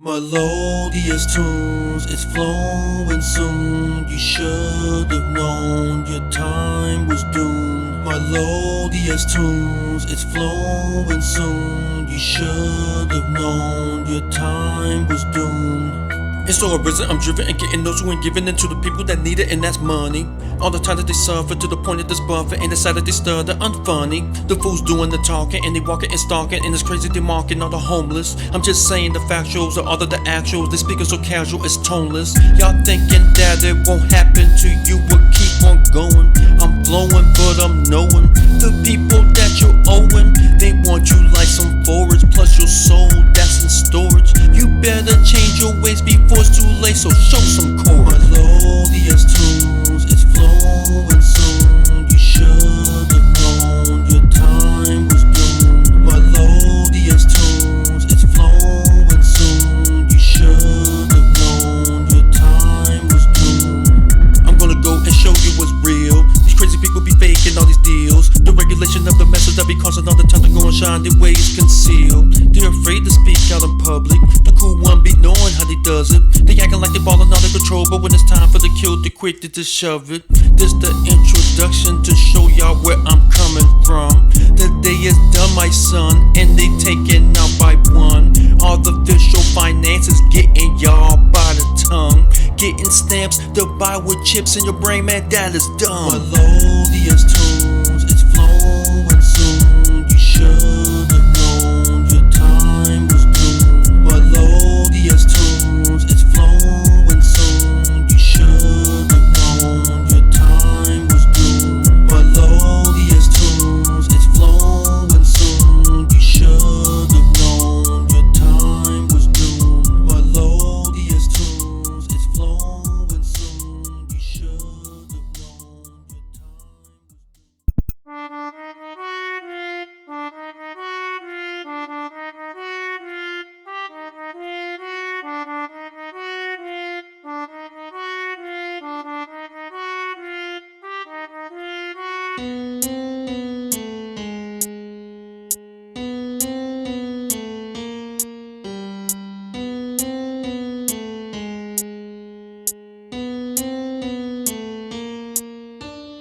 Melodious tunes, it's flowing soon. You should have known your time was doomed. Melodious tunes, it's flowing soon. You should have known your time was doomed. It's so arisen, I'm driven and getting those who ain't giving in to the people that need it, and that's money. All the time that they suffer to the point that this buffer and the side that they stutter unfunny. The fools doing the talking and they walking and stalking, and it's crazy they marking all the homeless. I'm just saying the factuals are all of the actuals. They speaking so casual, it's toneless. Y'all thinking that it won't happen to you, but keep on going. I'm flowing, but I'm knowing the people that you're owing. They want you like some forage, plus your soul that's in storage. You better change your ways before it's too late, so show some chords. Melodious tunes, it's flowing soon. You should have known your time was doomed. Melodious tunes, it's flowing soon. You should have known your time was doomed. I'm gonna go and show you what's real. These crazy people be faking all these deals. The regulation of the message that be causing all the time to go and shine their ways concealed. They're afraid to speak out in public. The cool one be knowing how they does it. They acting like they ballin' out of control, but when it's time for the kill, they quick to shove it. This the introduction to show y'all where I'm coming from. The day is done, my son, and they taken out by one. All the official finances getting y'all by the tongue. Getting stamps to buy with chips in your brain, man, that is dumb. Melodious tunes, it's flowing soon. You should have known your time was doomed. Melodious tunes, it's flowing soon. You should have known your time was doomed. Melodious tunes, it's flowing soon. You should have known your time was doomed. Melodious tunes, it's flowing soon. You should have known your time was doomed.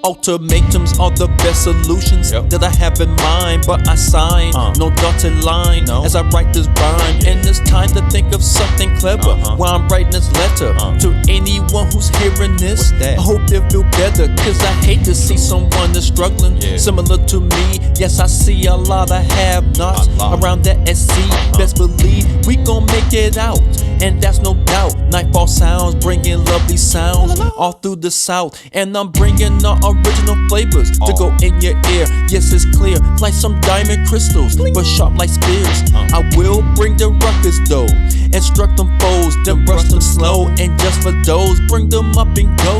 Ultimatums are the best solutions that I have in mind, but I sign no dotted line as I write this rhyme. And it's time to think of something clever while I'm writing this letter to anyone who's hearing this. I hope they feel better, cause I hate to see someone that's struggling similar to me. Yes, I see a lot of have-nots around that SC. Best believe we gon' make it out, and that's no doubt. Nightfall sounds bringing lovely sounds all through the South, and I'm bringing the original flavors to go in your ear. Yes, it's clear, like some diamond crystals, but sharp like spears. I will bring the ruckus though, instruct them foes, then rush them slow. And just for those, bring them up and go.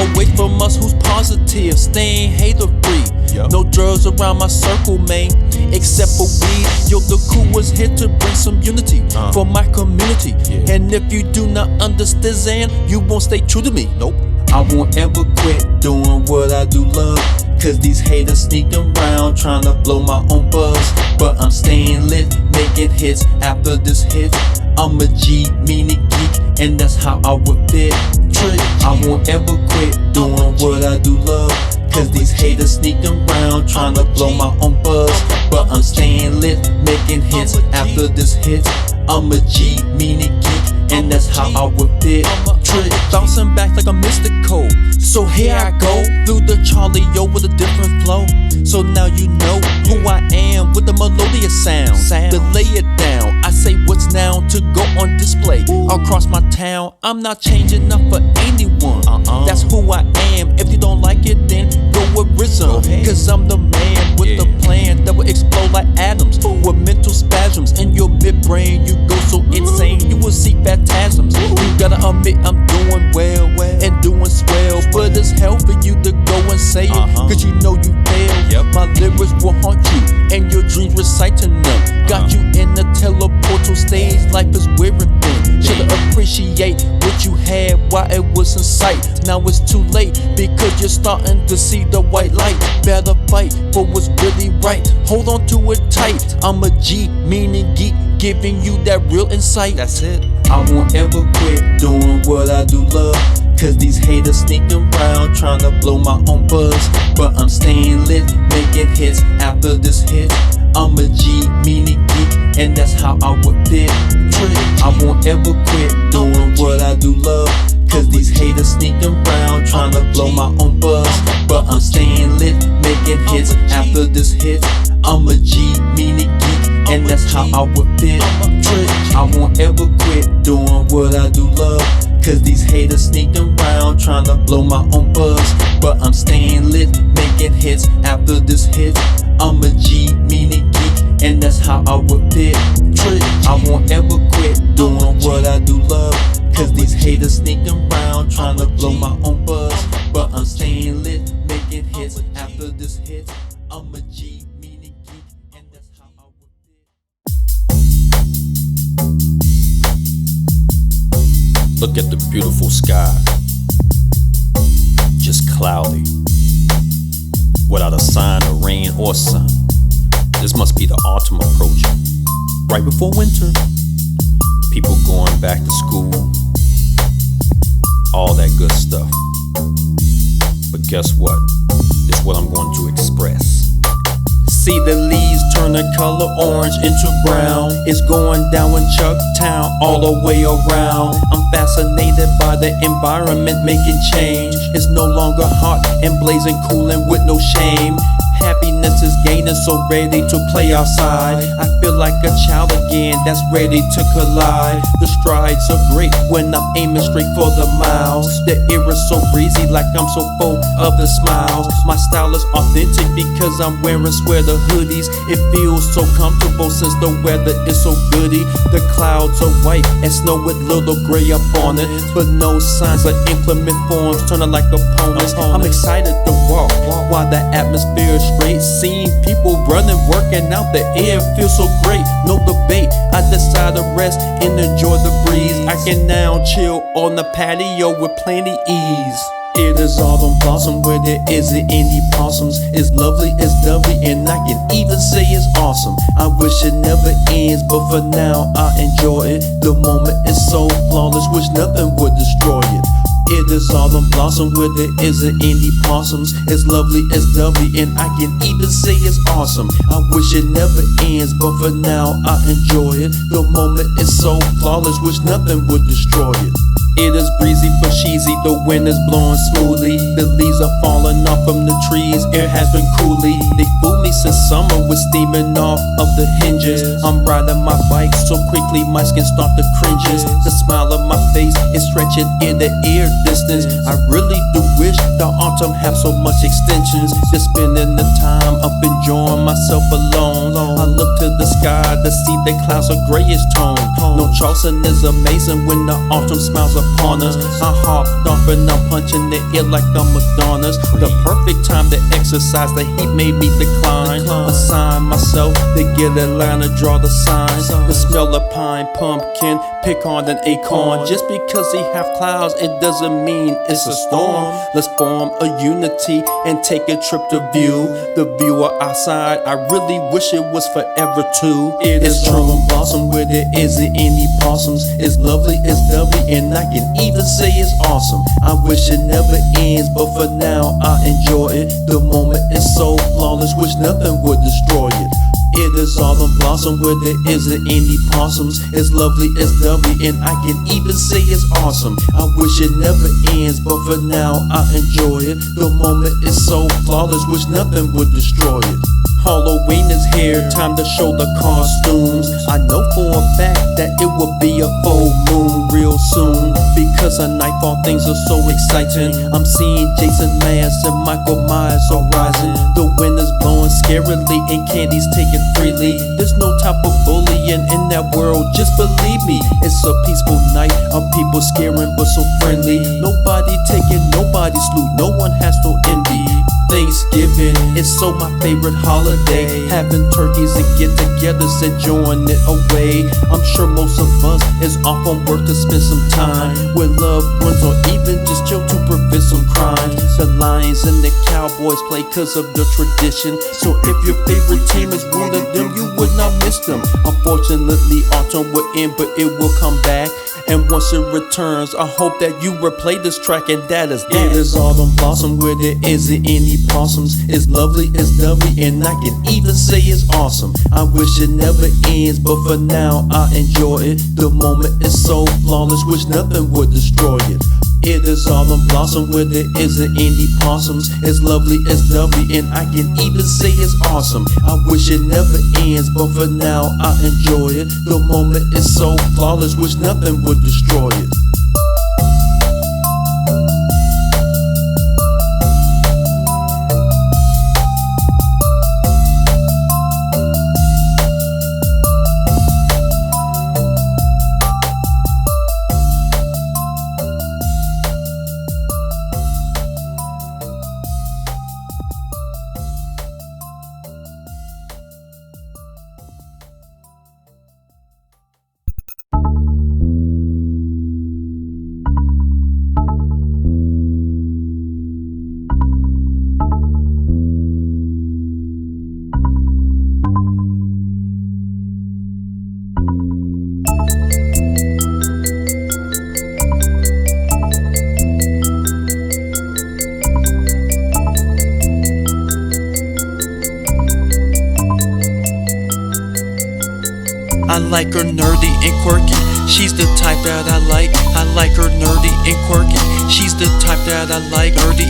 Away from us who's positive, staying hater free. No drugs around my circle, man, except for weed. Yo, the cool was here to bring some unity for my community. And if you do not understand, you won't stay true to me. Nope. I won't ever quit doing what I do love, cause these haters sneak around trying to blow my own buzz. But I'm staying lit, making hits after this hit. I'm a G, meaning geek, and that's how I would fit. I won't ever quit doing what I do love, cause these haters sneak around trying to blow my own buzz. But I'm staying lit, making hits after this hit. I'm a G, meaning geek, and that's how I would fit. Bouncing back like a mystical. So here I go through the Charlie yo with a different flow. So now you know who I am with the melodious sound. To lay it down, I say what's now to go on display across my town. I'm not changing up for anyone. That's who I am. If you don't like it, then go with rhythm. Cause I'm the man with the plan that will explode like atoms with mental spasms. In your midbrain, you go so insane, you will see phantasms. You gotta admit I'm doing well and doing swell, but it's hell for you to go and say it, cause you know you fail. My lyrics will haunt you and your dreams reciting them. Got you in the teleportal stage, life is weird and thin. Should've appreciate what you had while it was in sight. Now it's too late because you're starting to see the white light. Better fight for what's really right, hold on to it tight. I'm a G, meaning geek, giving you that real insight. That's it. I won't ever quit doing what I do love, cause these haters sneaking around trying to blow my own buzz. But I'm staying lit, making hits after this hit. I'm a G, meaning geek, and that's how I would fit. I won't ever quit doing what I do love, cause these haters sneaking around trying to blow my own buzz. But I'm staying lit, making hits after this hit. I'm a G, meaning geek, and that's how I would fit. I won't ever quit doing what I do love, cause these haters sneaking around trying to blow my own buzz. But I'm staying lit, making hits after this hit. I'm a G, meaning geek, and that's how I would fit. I won't ever quit doing what I do love, cause these haters sneaking around trying to blow my own buzz. But I'm staying lit, making hits after this hit. I'm a G, meaning geek, and that's how I would fit. Look at the beautiful sky, just cloudy, without a sign of rain or sun. This must be the autumn approaching, right before winter. People going back to school, all that good stuff. But guess what? It's what I'm going to express. See the leaves turn the color orange into brown. It's going down in Chucktown all the way around. I'm fascinated by the environment making change. It's no longer hot and blazing, cooling with no shame. Happiness is gaining, so ready to play outside. I feel like a child again that's ready to collide. The strides are great when I'm aiming straight for the miles. The air is so breezy, like I'm so full of the smiles. My style is authentic because I'm wearing sweater hoodies. It feels so comfortable since the weather is so goody. The clouds are white and snow with little gray up on it, but no signs of inclement forms turning like opponents. I'm excited to walk while the atmosphere is straight. Seeing people running, working out, the air feels so great. No debate, I decide to rest and enjoy the breeze. I can now chill on the patio with plenty ease. It is autumn blossom where there isn't any possums. It's lovely, it's lovely, and I can even say it's awesome. I wish it never ends, but for now I enjoy it. The moment is so flawless, wish nothing would destroy it. It is autumn blossom where there isn't any possums. It's lovely, it's lovely, and I can even say it's awesome. I wish it never ends, but for now I enjoy it. The moment is so flawless, wish nothing would destroy it. It is breezy for cheesy, the wind is blowing smoothly. The leaves are falling off from the trees, air has been coolie. They fooled me since summer was steaming off of the hinges. I'm riding my bike so quickly my skin start to cringes. The smile of my face is stretching in the air distance. I really do wish the autumn have so much extensions. Just spending the time up enjoying myself alone. I look to the sky to see the clouds are grayish tone. No, Charleston is amazing when the autumn smiles upon us. I hopped off and I'm punching the air like I'm Madonna's. The perfect time to exercise, the heat made me decline. Assign myself to get a line to draw the sign. The smell of pine, pumpkin, pecan and acorn. Just because they have clouds, it doesn't mean it's a storm. Let's form a unity and take a trip to view the viewer outside. I really wish it was forever too. It's true blossom where there isn't any possums. It's lovely, it's lovely, and I can even say it's awesome. I wish it never ends, but for now I enjoy it. The moment is so flawless, wish nothing would destroy it. It is autumn blossom where there isn't any possums. It's lovely, it's lovely, and I can even say it's awesome. I wish it never ends, but for now I enjoy it. The moment is so flawless, wish nothing would destroy it. Halloween is here, time to show the costumes. I know for a fact that it will be a full moon real soon, because at nightfall things are so exciting. I'm seeing Jason Mask and Michael Myers are rising. The wind is blowing scarily and candy's taken freely. There's no type of bullying in that world, just believe me. It's a peaceful night of people scaring but so friendly. Nobody taking nobody's loot, no one has no envy. Thanksgiving It's so my favorite holiday. Having turkeys and get-togethers, enjoying it away. I'm sure most of us is off on work to spend some time with loved ones, or even just chill to prevent some crimes. The Lions and the Cowboys play cause of the tradition. So if your favorite team is one of them, you would not miss them. Unfortunately, autumn will end, but it will come back. And once it returns, I hope that you replay this track, and that is that. It is autumn blossom where there isn't any possums. It's lovely, it's lovely, and I can even say it's awesome. I wish it never ends, but for now I enjoy it. The moment is so flawless, wish nothing would destroy it. It is autumn blossom where there isn't any possums. It's lovely, and I can even say it's awesome. I wish it never ends, but for now I enjoy it. The moment is so flawless, wish nothing would destroy it. I like her nerdy and quirky. She's the type that I like. I like her nerdy and quirky. She's the type that I like. Nerdy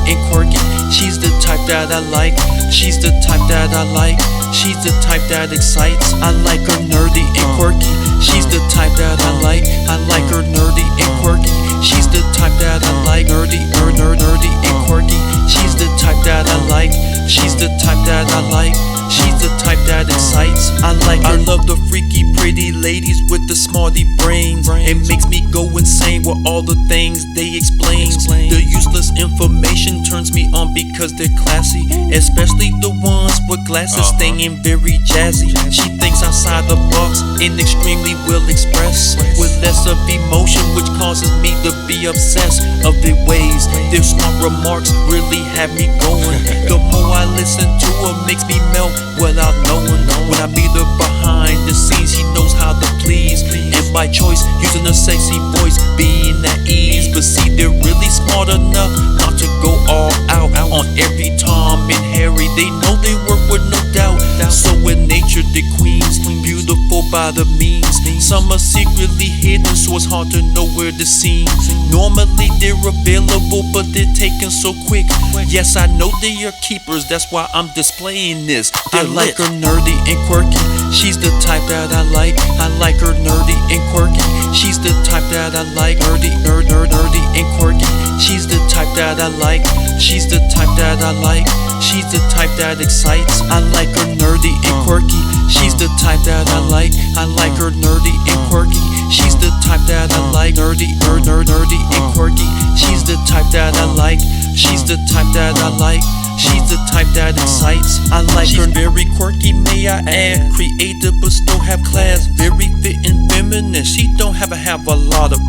and quirky. She's the type that I like. She's the type that I like. She's the type that excites. I like her nerdy and quirky. She's the type that I like. I like her nerdy and quirky. She's the type that I like. Nerdy and quirky. She's the type that I like. She's the type that I like. She's the type that excites. I like her. I love the freaky pretty ladies with the smarty brains. It makes me go insane with all the things they explain. The useless information turns me on because they're classy, especially the ones with glasses staying very jazzy. She thinks outside the box and extremely will express with less of emotion, which causes me to be obsessed of their ways. Their smart remarks really have me going. The more I listen to her, makes me melt without knowing. When I meet her behind the scenes, she knows how to please, and by choice, using a sexy voice, being at ease. But see, they're really smart enough not to go all out on every Tom and Harry. They know they work with no doubt. So in nature, the queens, beautiful by the means. Some are secretly hidden, so it's hard to know where the scenes. Normally they're available, but they're taken so quick. Yes, I know they are keepers, that's why I'm displaying this. I like her nerdy and quirky. She's the type that I like. I like her nerdy and quirky. She's the type that I like. Nerdy and quirky. She's the type that I like. She's the type that I like. She's the type that excites. I like her nerdy and quirky. She's the type that I like. I like her nerdy and quirky. She's the type that I like. Nerdy and quirky. She's the type that I like. She's the type that I like. She's the type that excites. I like her. She's very quirky, may I add. Creative but still have class. Very fit and feminine. She don't have a lot of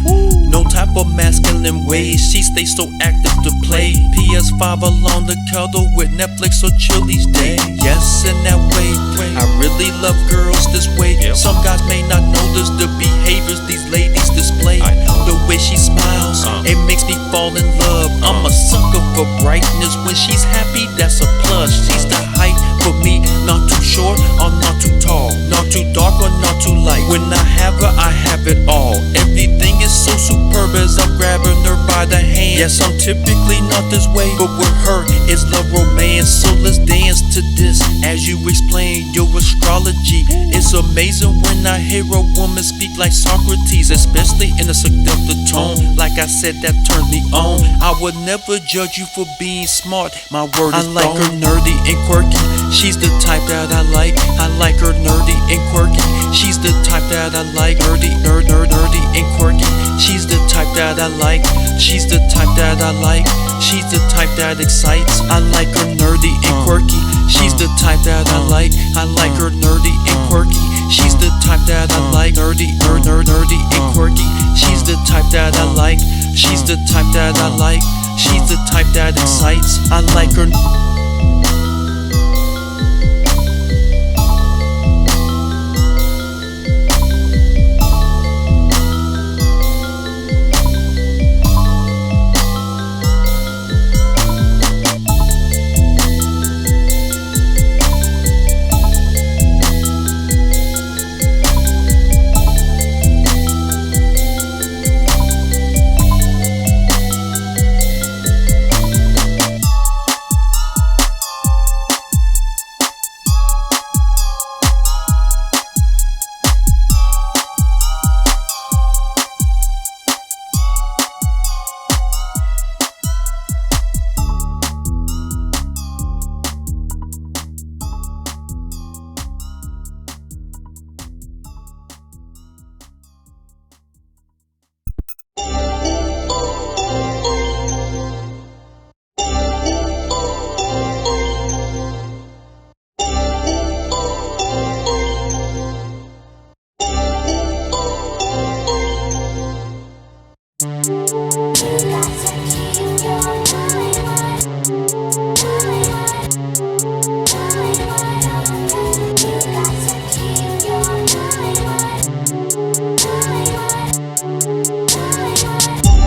no type of masculine ways. She stays so active to play. PS5 along the cuddle with Netflix or chill each day. Yes, in that way, I really love girls this way. Some guys may not notice the behaviors these ladies display. The way she smiles, it makes me fall in love. I'm a sucker for brightness. When she's happy, that's a plus. She's the height for me, not too short or not too tall, not too dark or not too light. When I have her, I have it all. Everything is so superb as I'm grabbing her by the hand. Yes, I'm typically not this way, but with her, it's love romance. So let's dance to this as you explain your astrology. It's amazing when I hear a woman speak like Socrates, especially in a seductive tone. Like I said, that turns me on. I would never judge you for being smart. My word is I like her nerdy and quirky. She's the type that I like. I like her nerdy and quirky. She's the type that I like. Nerdy and quirky. She's the type that that I like. She's the type that I like. She's the type that excites. I like her nerdy and quirky. She's the type that I like. I like her nerdy and quirky. She's the type that I like. Nerdy and quirky. She's the type that I like. She's the type that I like. She's the type that excites. I like her.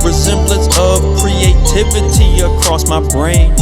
Resemblance of creativity across my brain.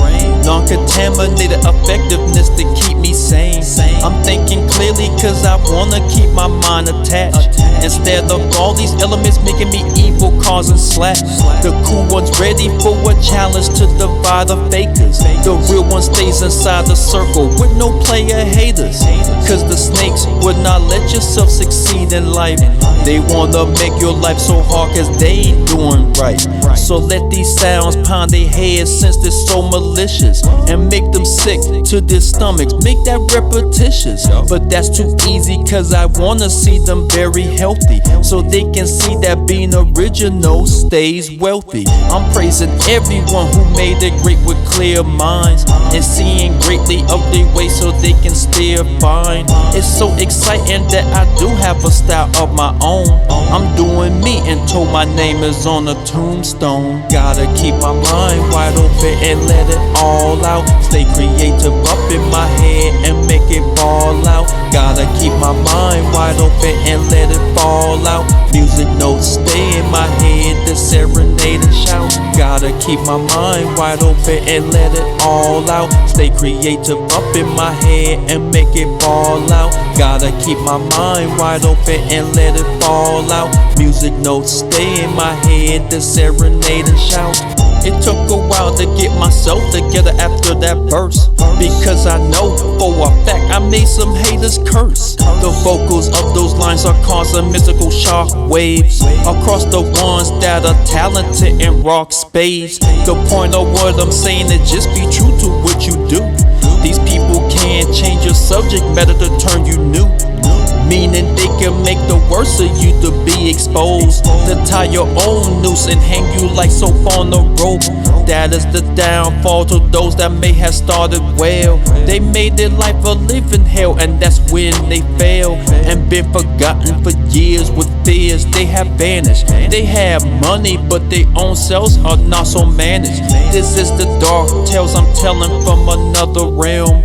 Non-contaminated effectiveness to keep me sane. I'm thinking clearly cause I wanna keep my mind attached. Instead of all these elements making me evil, causing slack. The cool ones ready for a challenge to divide the fakers. The real one stays inside the circle with no player haters. Cause the snakes would not let yourself succeed in life. They wanna make your life so hard cause they ain't doing right. So let these sounds pound their heads since they're so malicious, and make them sick to their stomachs, make that repetitious. But that's too easy cause I wanna see them very healthy, so they can see that being original stays wealthy. I'm praising everyone who made it great with clear minds, and seeing greatly of their way so they can still find. It's so exciting that I do have a style of my own. I'm doing me until my name is on a tombstone. Gotta keep my mind wide open and let it all out. Stay creative up in my head and make it ball out. Gotta keep my mind wide open and let it fall out. Music notes stay in my head to serenade and shout. Gotta keep my mind wide open and let it all out. Stay creative up in my head and make it ball out. Gotta keep my mind wide open and let it fall out. Music notes stay in my head to serenade and shout. It took a while to get myself together after that verse, because I know for a fact I made some haters curse. The vocals of those lines are causing mystical shock waves across the ones that are talented in rock spades. The point of what I'm saying is just be true to what you do. These people can't change your subject matter to turn you new, meaning they can make the worst of you to be exposed, to tie your own noose and hang you like soap on the rope. That is the downfall to those that may have started well. They made their life a living hell, and that's when they fail and been forgotten for years with fears. They have vanished. They have money, but their own selves are not so managed. This is the dark tales I'm telling from another realm.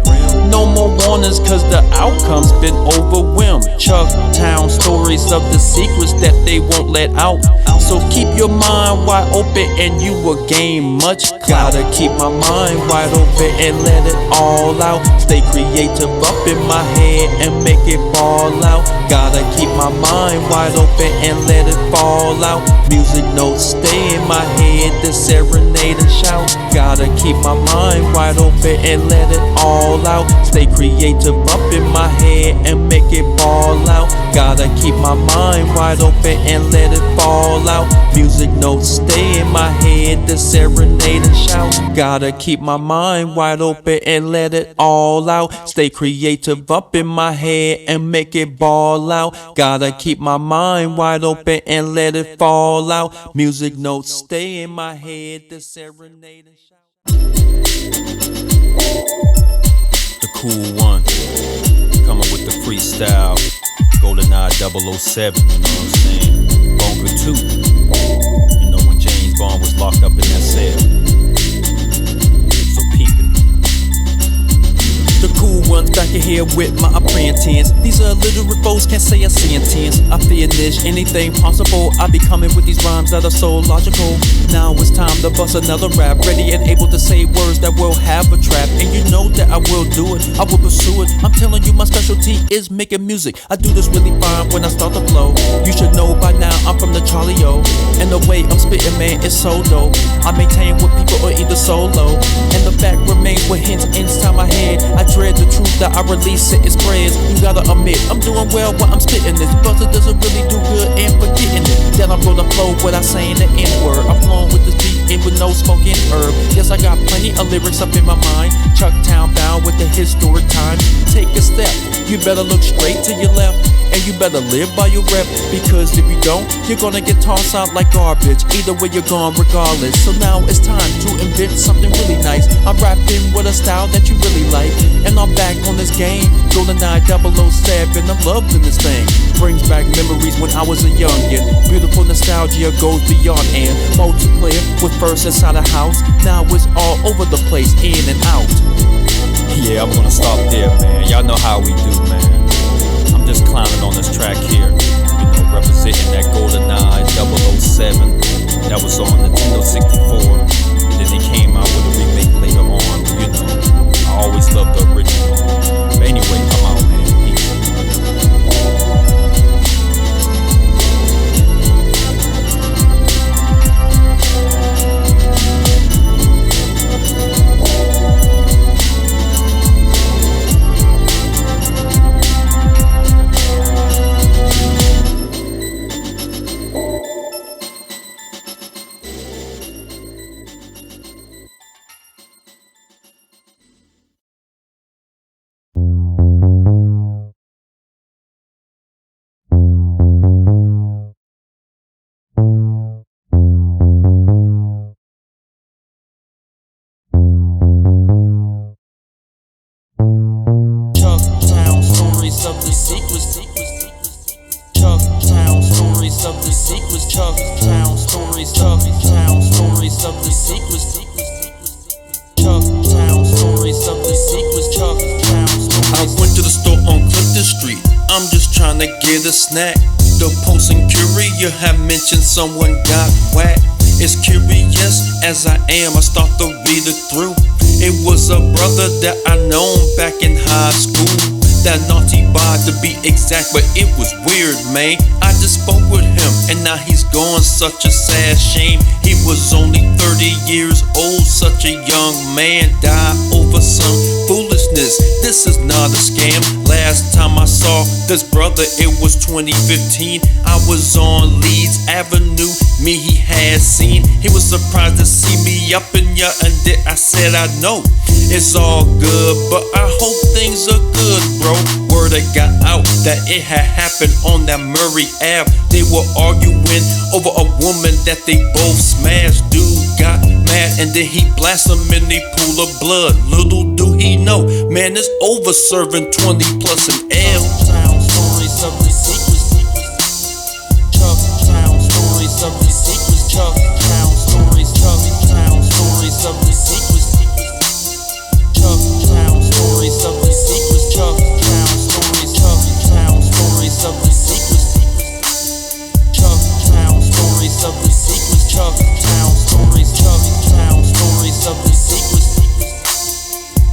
No more warnings cause the outcome's been overwhelmed. Chucktown stories of the secrets that they won't let out. So keep your mind wide open and you will gain much clout. Gotta keep my mind wide open and let it all out. Stay creative up in my head and make it ball out. Gotta keep my mind wide open and let it fall out. Music notes stay in my head to serenade and shout. Gotta keep my mind wide open and let it all out. Stay creative up in my head and make it ball out. Gotta keep my mind wide open and let it fall out. Music notes stay in my head to serenade and shout. Gotta keep my mind wide open and let it all out. Stay creative up in my head and make it ball out. Gotta keep my mind wide open and let it fall out. loud. Music notes stay in my head. The serenade and shout. DaCoolOne, coming with the freestyle. Goldeneye 007, you know what I'm saying? Bunker 2, you know when James Bond was locked up in that cell. So peep it. DaCoolOne's back in here with my apprentice. These are illiterate folks, can't say a sentence. I finish anything possible. I be coming with these rhymes that are so logical. Now it's time to bust another rap, ready and able to say words that will have a trap. And you know that I will do it, I will pursue it. I'm telling you my specialty is making music. I do this really fine when I start to flow. You should know by now I'm from the Charlie-O, and the way I'm spitting, man, is so dope. I maintain with people or either solo, and the fact remains with hints inside my head. I dread the truth that I release, it spreads. You gotta admit, I'm doing well while I'm spitting this. Buzzer doesn't really do good and forgetting it. Then I roll the flow without saying the N-word. I'm flowing with this beat and with no smoking herb. Yes, I got plenty of lyrics up in my mind. Chucktown bound with the historic times. Take a step, you better look straight to your left, and you better live by your rep, because if you don't, you're gonna get tossed out like garbage. Either way you're gone regardless. So now it's time to invent something really nice. I'm rapping with a style that you really like, and I'm back on this game. Goldeneye 007, I'm loving this thing. Brings back memories when I was a youngin'. Beautiful nostalgia goes beyond and multiplayer with first inside a house. Now it's all over the place, in and out. Yeah, I'm gonna stop there, man. Y'all know how we do, man. I'm just clowning on this track here, you know, representing that Goldeneye 007 that was on Nintendo 64. And then they came out with a remake later on, but you know, I always loved the original. But anyway, I'm out, man. Peace. Chucktown stories of the secrets. Chucktown stories of the secrets. Chucktown stories. Chucktown stories of the secrets. Chucktown stories of the secrets. Chucktown stories. I went to the store on Clifton Street. I'm just trying to get a snack. The post and courier have mentioned someone got whacked. As curious as I am, I start to read it through. It was a brother that I known back in high school. That naughty boy to be exact, but it was weird, man. I just spoke with him, and now he's gone, such a sad shame. He was only 30 years old, such a young man. Died over some foolishness, this is not a scam. Last time I saw this brother, it was 2015. I was on Leeds Avenue, me he had seen. He was surprised to see me up in ya, and then I said I know it's all good, but I hope things are good, bro. Word that got out that it had happened on that Murray Ave. They were arguing over a woman that they both smashed. Dude got mad and then he blasted him in the pool of blood. Little do he know, man, it's over serving 20 plus an L. Chucktown stories of the secrets. Chucktown stories of the secrets. Chucktown stories. Chucktown stories of the secrets. Chucktown stories of the secrets. Chucktown stories. Chucktown stories of the secrets. Chucktown stories of the secrets. Chucktown stories. Chucktown stories of the secrets.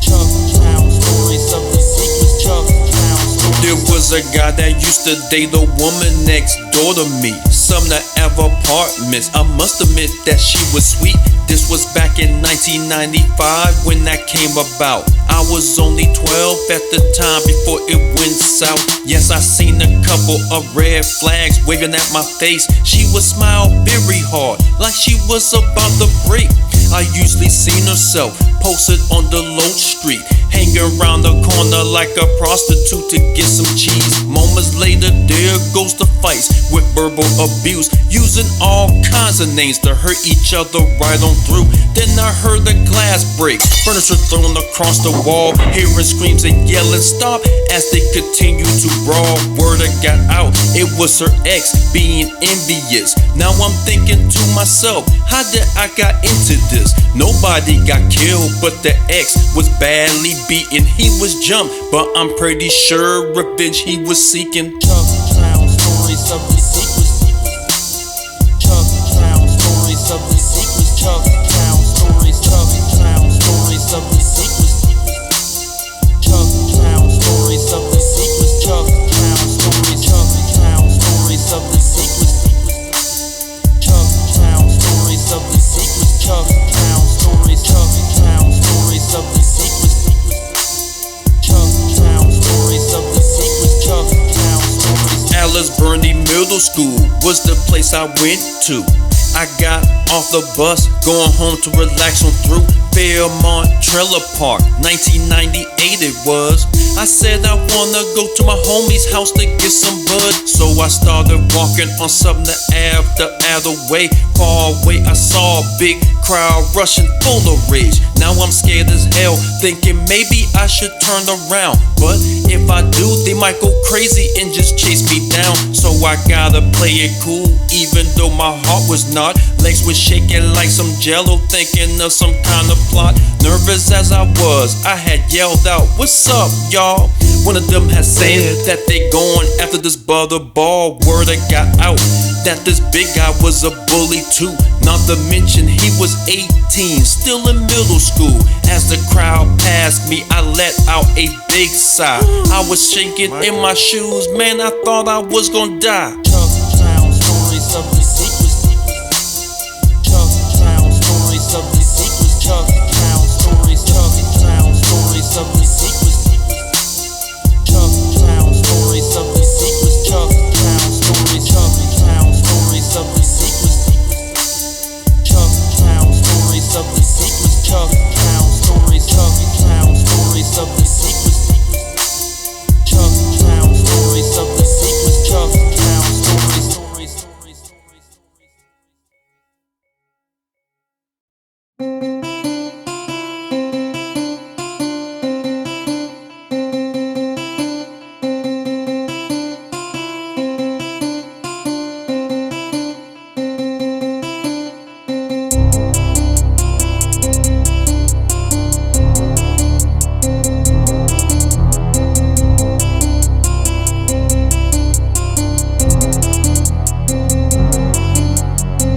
Chucktown stories of the secrets. Chucktown stories. There was a guy that used to date a woman next door to me. Some that have apartments. I must admit that she was sweet. This was back in 1995 when that came about. I was only 12 at the time before it went south. Yes, I seen a couple of red flags waving at my face. She would smile very hard, like she was about to break. I I usually seen herself posted on the low street, hanging around the corner like a prostitute to get some cheese. Moments later, there goes the fights with verbal abuse, using all kinds of names to hurt each other right on through. Then I heard the glass break, furniture thrown across the wall, hearing screams and yelling stop as they continue to brawl. Word that got out, it was her ex being envious. Now I'm thinking to myself, how did I got into this? Nobody got killed, but the ex was badly beaten. He was jumped, but I'm pretty sure revenge he was seeking. Chucktown Stories of the secrets. Chucktown Stories of the secrets. Chucktown Stories. Chucktown Stories of the secrets. Chucktown Stories of the secrets. Chucktown Stories. Chucktown Stories of the secrets. Chucktown Stories of the secrets. Chucktown Stories. Chucktown Stories of the secrets. Chucktown Stories of the secrets. Chucktown Stories. Alice Burney Middle School was the place I went to. I got off the bus, going home to relax on through Fairmont Trailer Park, 1998 it was. I said I wanna go to my homie's house to get some bud, so I started walking on Sumner Ave the other way. Far away I saw a big crowd rushing full of rage. Now I'm scared as hell, thinking maybe I should turn around, but if I do, they might go crazy and just chase me down. So I gotta play it cool, even though my heart was not. Legs were shaking like some jello, thinking of some kind of plot. Nervous as I was, I had yelled out, "What's up, y'all?" One of them had said that they going after this brother ball. Word that got out that this big guy was a bully too. Not to mention he was 18, still in middle school. As the crowd passed me, I let out a big sigh. I was shaking in my shoes, man, I thought I was gonna die. Chucktown Stories of the secrets. Chucktown Stories of the secrets. Chucktown Stories. Chucktown Stories of the secrets. Chucktown Stories of the secrets. Chucktown Stories. Chucktown Stories of the secrets. Chucktown Stories of the secrets. Chucktown Stories. Chucktown Stories of the secrets. Chucktown Stories of the secrets. Chucktown Stories.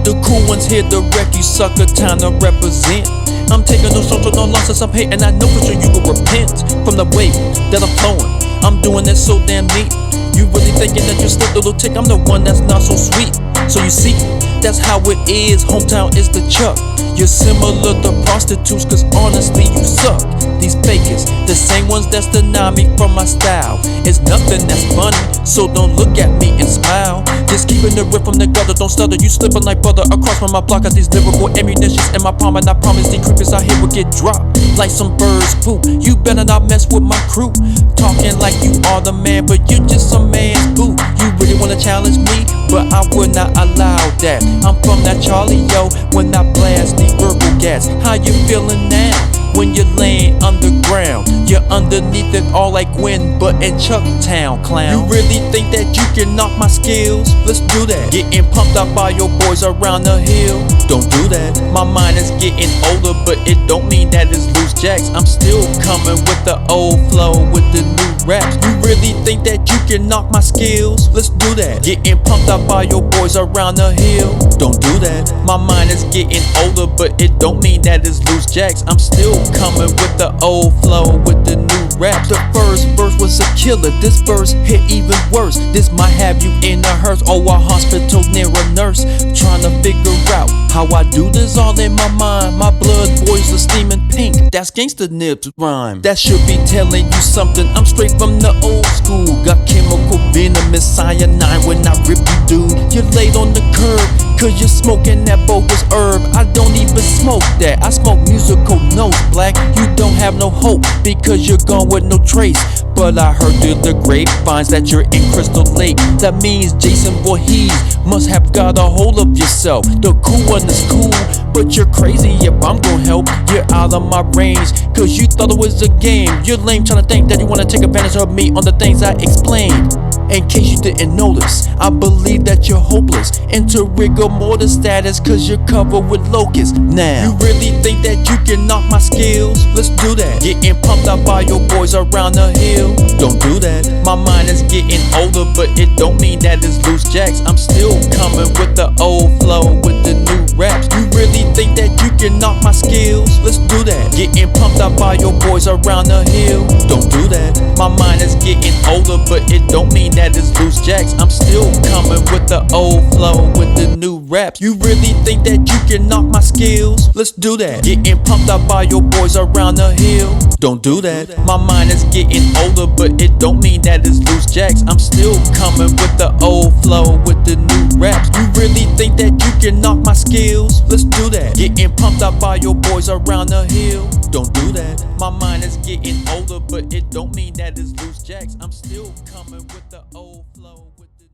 The cool ones here to wreck you, sucker, time to represent. I'm taking no shots or no losses, I'm hating, I know for sure you will repent from the way that I'm flowing. I'm doing that so damn neat. You really thinking that you slipped a little tick? I'm the one that's not so sweet. So you see, that's how it is, hometown is the Chuck. You're similar to prostitutes, cause honestly you suck. These fakers, the same ones that's deny me from my style. It's nothing that's funny, so don't look at me and smile. Just keeping the rip from the gutter, don't stutter. You slipping like butter across from my block. Got these lyrical ammunitions in my palm, and I promise these creepers out here will get dropped like some birds poop. You better not mess with my crew. Talking like you are the man, but you just some man's boo. You really wanna challenge me, but I would not allow that. I'm from that Charlie, yo, when I blast the verbal gas. How you feeling now? When you're laying underground, you're underneath it all like Gwen, but in Chucktown, clown. You really think that you can knock my skills? Let's do that. Getting pumped up by your boys around the hill? Don't do that. My mind is getting older, but it don't mean that it's loose jacks. I'm still coming with the old flow, with the new raps. You really think that you can knock my skills? Let's do that. Getting pumped up by your boys around the hill? Don't do that. My mind is getting older, but it don't mean that it's loose jacks. I'm still coming with the old flow, with the new rap. The first verse was a killer, this verse hit even worse. This might have you in a hearse or a hospital near a nurse, trying to figure out how I do this all in my mind. My blood boils are steaming pink, that's gangsta nips rhyme. That should be telling you something, I'm straight from the old school. Got chemical venomous cyanide when I rip you, dude. You're laid on the curb, Cause you're smoking that bogus herb. I don't even smoke that. I smoke musical notes, black. You don't have no hope because you're gone with no trace. But I heard through the grapevines that you're in Crystal Lake. That means Jason Voorhees must have got a hold of yourself. DaCoolOne is cool, but you're crazy. Yep, I'm gonna help. You're out of my range, cause you thought it was a game. You're lame trying to think that you wanna take advantage of me on the things I explained. In case you didn't notice, I believe that you're hopeless, into rigor mortis status, cause you're covered with locusts. Now, you really think that you can knock my skills? Let's do that. Getting pumped up by your boys around the hill? Don't do that. My mind is getting older, but it don't mean that it's loose jacks. I'm still coming with the old flow, with the new raps. You really think that you can knock my skills? Let's do that. Getting pumped up by your boys around the hill? Don't do that. My mind is getting older, but it don't mean that it's loose jacks. I'm still coming with the old flow, with the new raps. You really think that you can knock my skills? Let's do that. Getting pumped up by your boys around the hill? Don't do that. My mind is getting older, but it don't mean that it's loose jacks. I'm still coming with the old flow, with the new raps. You really think that you can knock my skills? Let's do that. Getting pumped up by your boys around the hill? Don't do that. My mind is getting older, but it don't mean that it's loose jacks. I'm still coming with the old flow, with the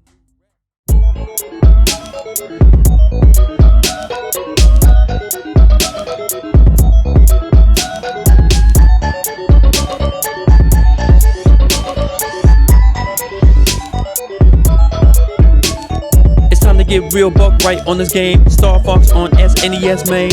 Get real buck right on this game. Starfox on SNES main.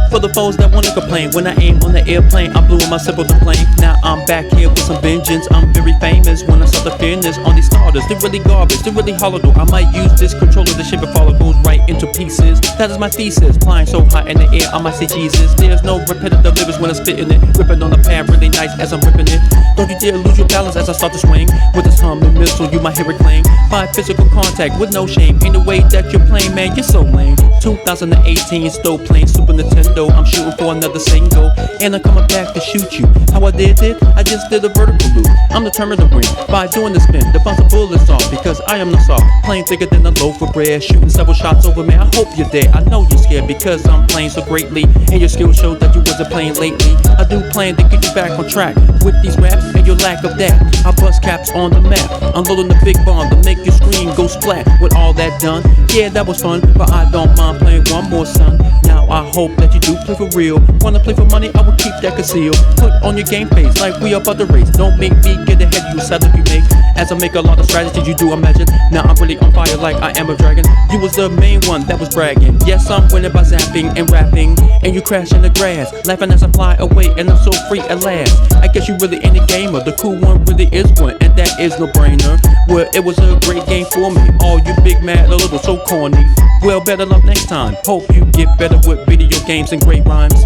For the foes that wanna complain, when I aim on the airplane, I blew in my simple plane. Now I'm back here with some vengeance. I'm very famous when I start the fairness on these starters. They're really garbage, they're really hollow though. I might use this controller to shape it follicles right into pieces. That is my thesis. Flying so high in the air, I might say Jesus. There's no repetitive lyrics when I'm spitting it. Ripping on the pad really nice as I'm ripping it. Don't you dare lose your balance as I start to swing. With this humming missile, you might hear it clang. By physical contact with no shame. Ain't the way that you're playing, man, you're so lame. 2018, still playing Super Nintendo. I'm shooting for another single, and I'm coming back to shoot you. How I did it? I just did a vertical loop. I'm determined to win by doing the spin, to bounce the bullets off, because I am the soft. Playing thicker than a loaf of bread, shooting several shots over, man. I hope you're dead. I know you're scared because I'm playing so greatly, and your skill shows that you wasn't playing lately. I do plan to get you back on track with these raps and your lack of that. I bust caps on the map, unloading the big bomb to make your screen go splat. With all that done, yeah, that was fun, but I don't mind playing one more, son. Now I hope that you do play for real. Wanna play for money? I will keep that concealed. Put on your game face like we about the race. Don't make me get ahead of you, sad if you make. As I make a lot of strategies, you do imagine. Now I'm really on fire like I am a dragon. You was the main one that was bragging. Yes, I'm winning by zapping and rapping, and you crash in the grass, laughing as I fly away, and I'm so free at last. I guess you really ain't a gamer. The cool one really is one, and that is no brainer. Well, it was a great game for me. All you big mad, a little so corny. Well, better luck next time. Hope you get better with video games and great rhymes.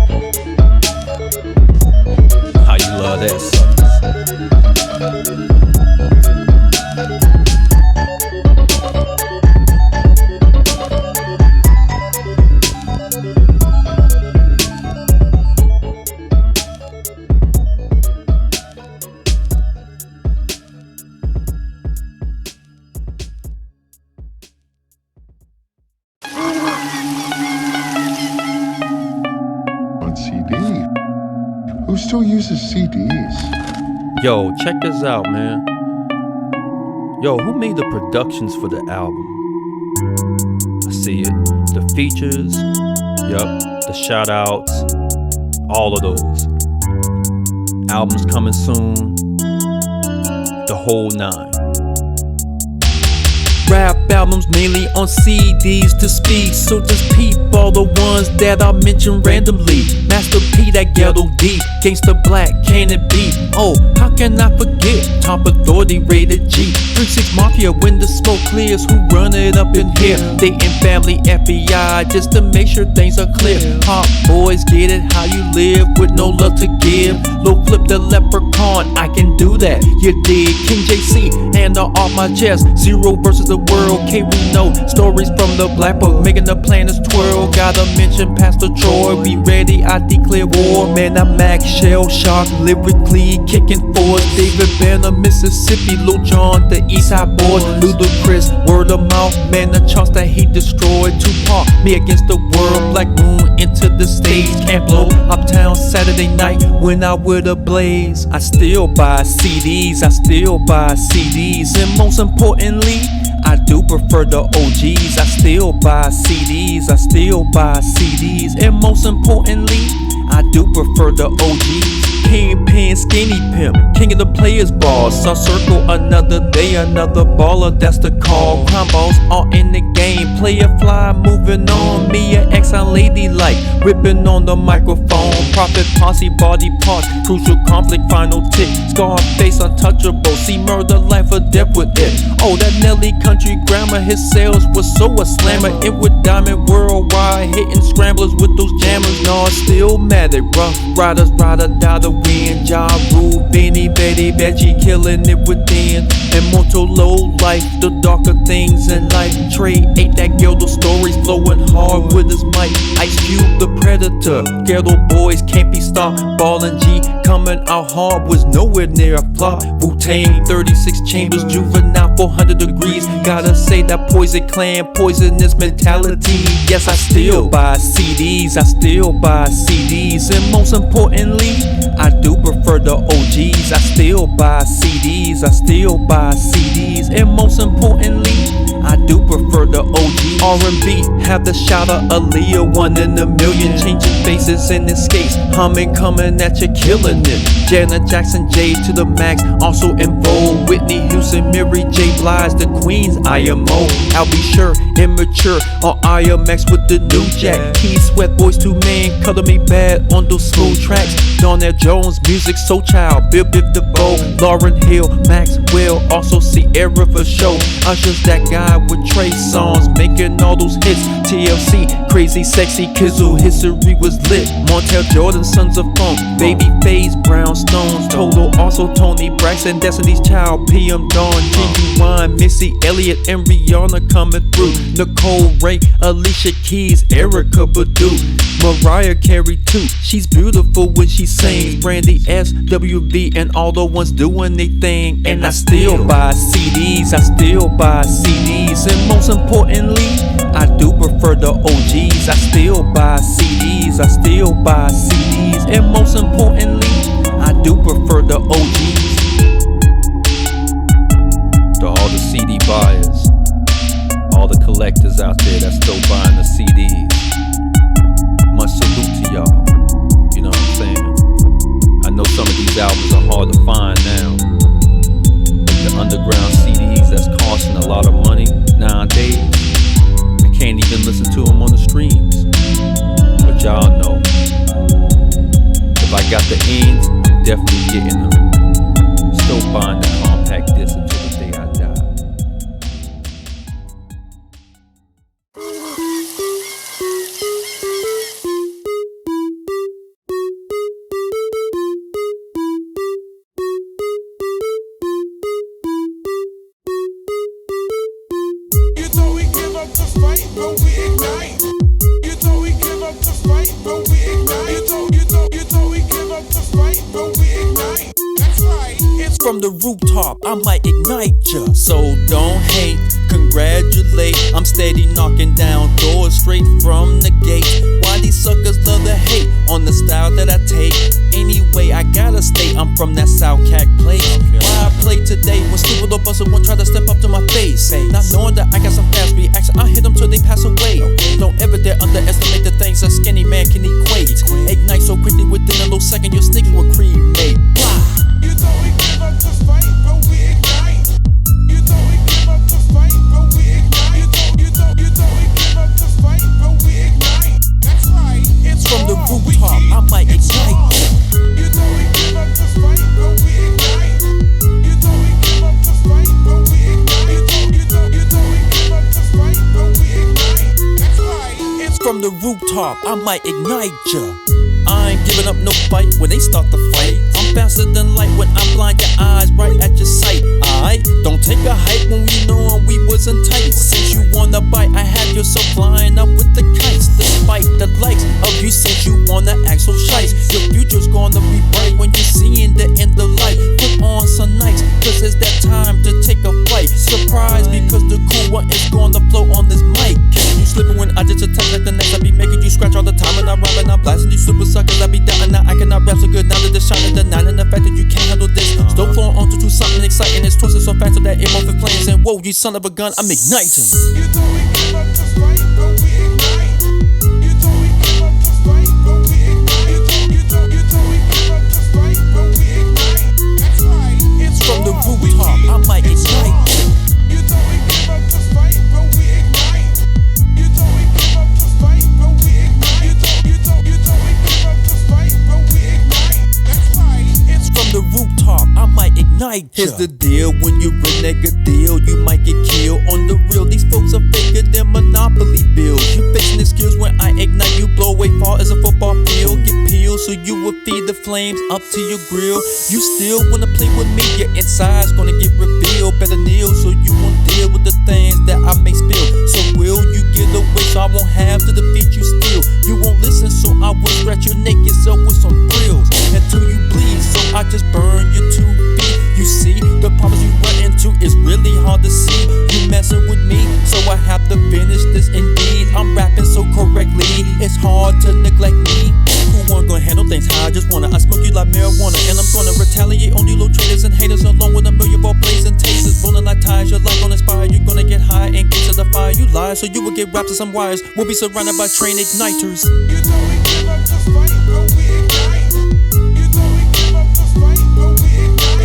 How you love that, suckers. Who still uses CDs? Yo, check this out, man. Yo, who made the productions for the album? I see it. The features, yup, the shout outs, all of those. Albums coming soon, the whole 9. Rap albums mainly on CDs to speak, so just peep all the ones that I mention randomly. Master P, that ghetto deep, Gangsta Black, can it be? Oh, how can I forget? Top Authority, rated G. 3-6 Mafia, when the smoke clears, who run it up in here? They in family FBI, just to make sure things are clear. Hot boys, get it how you live, with no love to give. Low flip the leprechaun, I can do that, you dig? King JC, and off my chest, 0 versus the world, K we know stories from the black book, making the planets twirl. Gotta mention Pastor Troy, we ready, I declare war. Man, I'm Max, shell shock, lyrically kicking forward. David Banner, Mississippi, Lil Jon, the East Side boys. Ludacris, word of mouth, man, the charts that he destroyed. Tupac, me against the world, Black Moon into the stage. Can't blow Uptown Saturday night when I with a blaze. I still buy CDs, I still buy CDs, and most importantly, I do prefer the OGs. I still buy CDs, I still buy CDs, and most importantly, I do prefer the OGs. Kingpin, skinny pimp, king of the players ball. Sun circle another day, another baller, that's the call. Crime balls all in the game, player fly, moving on. Me and X, I ladylike, ripping on the microphone. Profit posse, body parts, crucial conflict, final tick. Scarface, untouchable, see murder, life or death with it. Oh, that Nelly country grammar, his sales was so a slammer. It with diamond worldwide, hitting scramblers with those jammers. No, it still mad at rough riders, ride or die the wind. Ja Rule, Benny, Betty, Veggie, killing it within. Immortal low life, the darker things in life. Trey ate that ghetto stories, flowing hard with his mic. Ice Cube, the predator, ghetto boys can't be stopped. Ballin' G, coming out hard, was nowhere near a flop. Wu-Tang, 36 chambers, juvenile, 400 degrees. Gotta say that Poison Clan, poisonous mentality. Yes, I still buy CDs, I still buy CDs, and most importantly, I do prefer the OGs. I still buy CDs, I still buy CDs, and most importantly, I do prefer the OG. R&B, have the shout of Aaliyah, 1 in a million. Changing faces and escapes, humming, coming at you, killing it. Janet Jackson, J to the max, also in vogue. Whitney Houston, Mary J. Blige, the Queen's IMO. I'll be sure, immature on IMX with the new jack. Keys, Sweat Boys, 2 Man, color me bad on those smooth tracks. Darnell Jones, music so child, Bill Biv DeVoe, Lauryn Hill, Maxwell, also Sierra for show. Usher's that guy with Trey songs, making all those hits. TLC, crazy, sexy, Kizzle, history was lit. Montel Jordan, Sons of Funk, Babyface, Brown Stones, Total, also Tony Braxton, Destiny's Child, PM Dawn, DaCoolOne, Missy Elliott, and Rihanna coming through. Nicole Ray, Alicia Keys, Erykah Badu, Mariah Carey too. She's beautiful when she sings. Brandy S, WB, and all the ones doing their thing. And I still buy CDs, I still buy CDs, and most importantly, I do prefer the OGs. I still buy CDs, I still buy CDs, and most importantly, I do prefer the OGs. To all the CD buyers, all the collectors out there that's still buying the CDs, much salute to y'all. You know what I'm saying? I know some of these albums are hard to find now. The underground CDs that's costing a lot of money nowadays, I can't even listen to them on the streams. But y'all know, if I got the ends, I'm definitely getting them. Still buying the compact disc until the day I die. From the rooftop, I might ignite ya. So don't hate, congratulate. I'm steady knocking down doors straight from the gate. Why these suckers love to hate on the style that I take? Anyway, I gotta stay, I'm from that South Cac place. Why I play today when stupid or busted won't try to step up to my face. Not knowing that I got some fast reaction, I hit them till they pass away. Don't ever dare underestimate the things a skinny man can equate. Ignite so quickly within a little second, your sneakers will cremate. You thought we give up the fight, but we ignite. You thought we give up the fight, but we ignite. You thought we give up the fight, but we ignite. That's right, it's from the rooftop, I might ignite. You thought we give up the fight, but we ignite. You thought we give up the fight, but we ignite. You thought we give up the fight, but we ignite. That's right, it's from the rooftop, I might ignite ya. I ain't give giving up no fight when they start to fight. I'm faster than light when I blind your eyes right at your sight. Alright, don't take a hype when we know we wasn't tight. Since you wanna bite, I had yourself flying up with the kites. Despite the likes of you, since you wanna act so shice. Your future's gonna be bright when you're seeing the end of life. Put on some nights, cause it's that time to take a flight. Surprise, because the cool one is gonna flow on this mic. Catching you slipping when I just attack like the next. I be making you scratch all the time and I rhyme and I'm blasting you super suckers. I be down and now I cannot rap so good now that they're shining the nine. And the fact that you can't handle this, still flowing on to something exciting. It's twisted so fast so that it won't be playing. Saying, whoa, you son of a gun, I'm igniting. You thought we give up the fight, but we ignite. You thought we give up the fight, but we ignite. You thought we give up the fight, but we ignite. That's right, it's From the raw, rooftop, I might ignite. You thought we give up the fight, but we ignite. You thought we give up the fight, but we ignite. You thought we give up the fight, but we ignite. That's right, it's From the rooftop, I might ignite. Here's the deal, when you renege a deal, you might get killed. On the real, these folks are faker than Monopoly bills. You facing the skills when I ignite, you blow away far as a football field. Get peeled so you will feed the flames up to your grill. You still wanna play with me, your inside's gonna get revealed. Better kneel so you won't deal with the things that I may spill. So will you get away so I won't have to defeat you still? You won't listen so I will scratch your naked self with some thrills until you bleed, so I just burn you to feet. You see, the problems you run into is really hard to see. You messing with me, so I have to finish this indeed. I'm rapping so correctly, it's hard to neglect me. Who one gonna handle things how I just wanna? I smoke you like marijuana, and I'm gonna retaliate on you little traitors and haters, along with a million ball blazing tasers. Rolling like tires, your life gonna inspire. You're gonna get high and get to the fire. You lie, so you will get wrapped in some wires. We'll be surrounded by train igniters. You thought we give up the fight, but we ignite. You thought we give up the fight, but we ignite.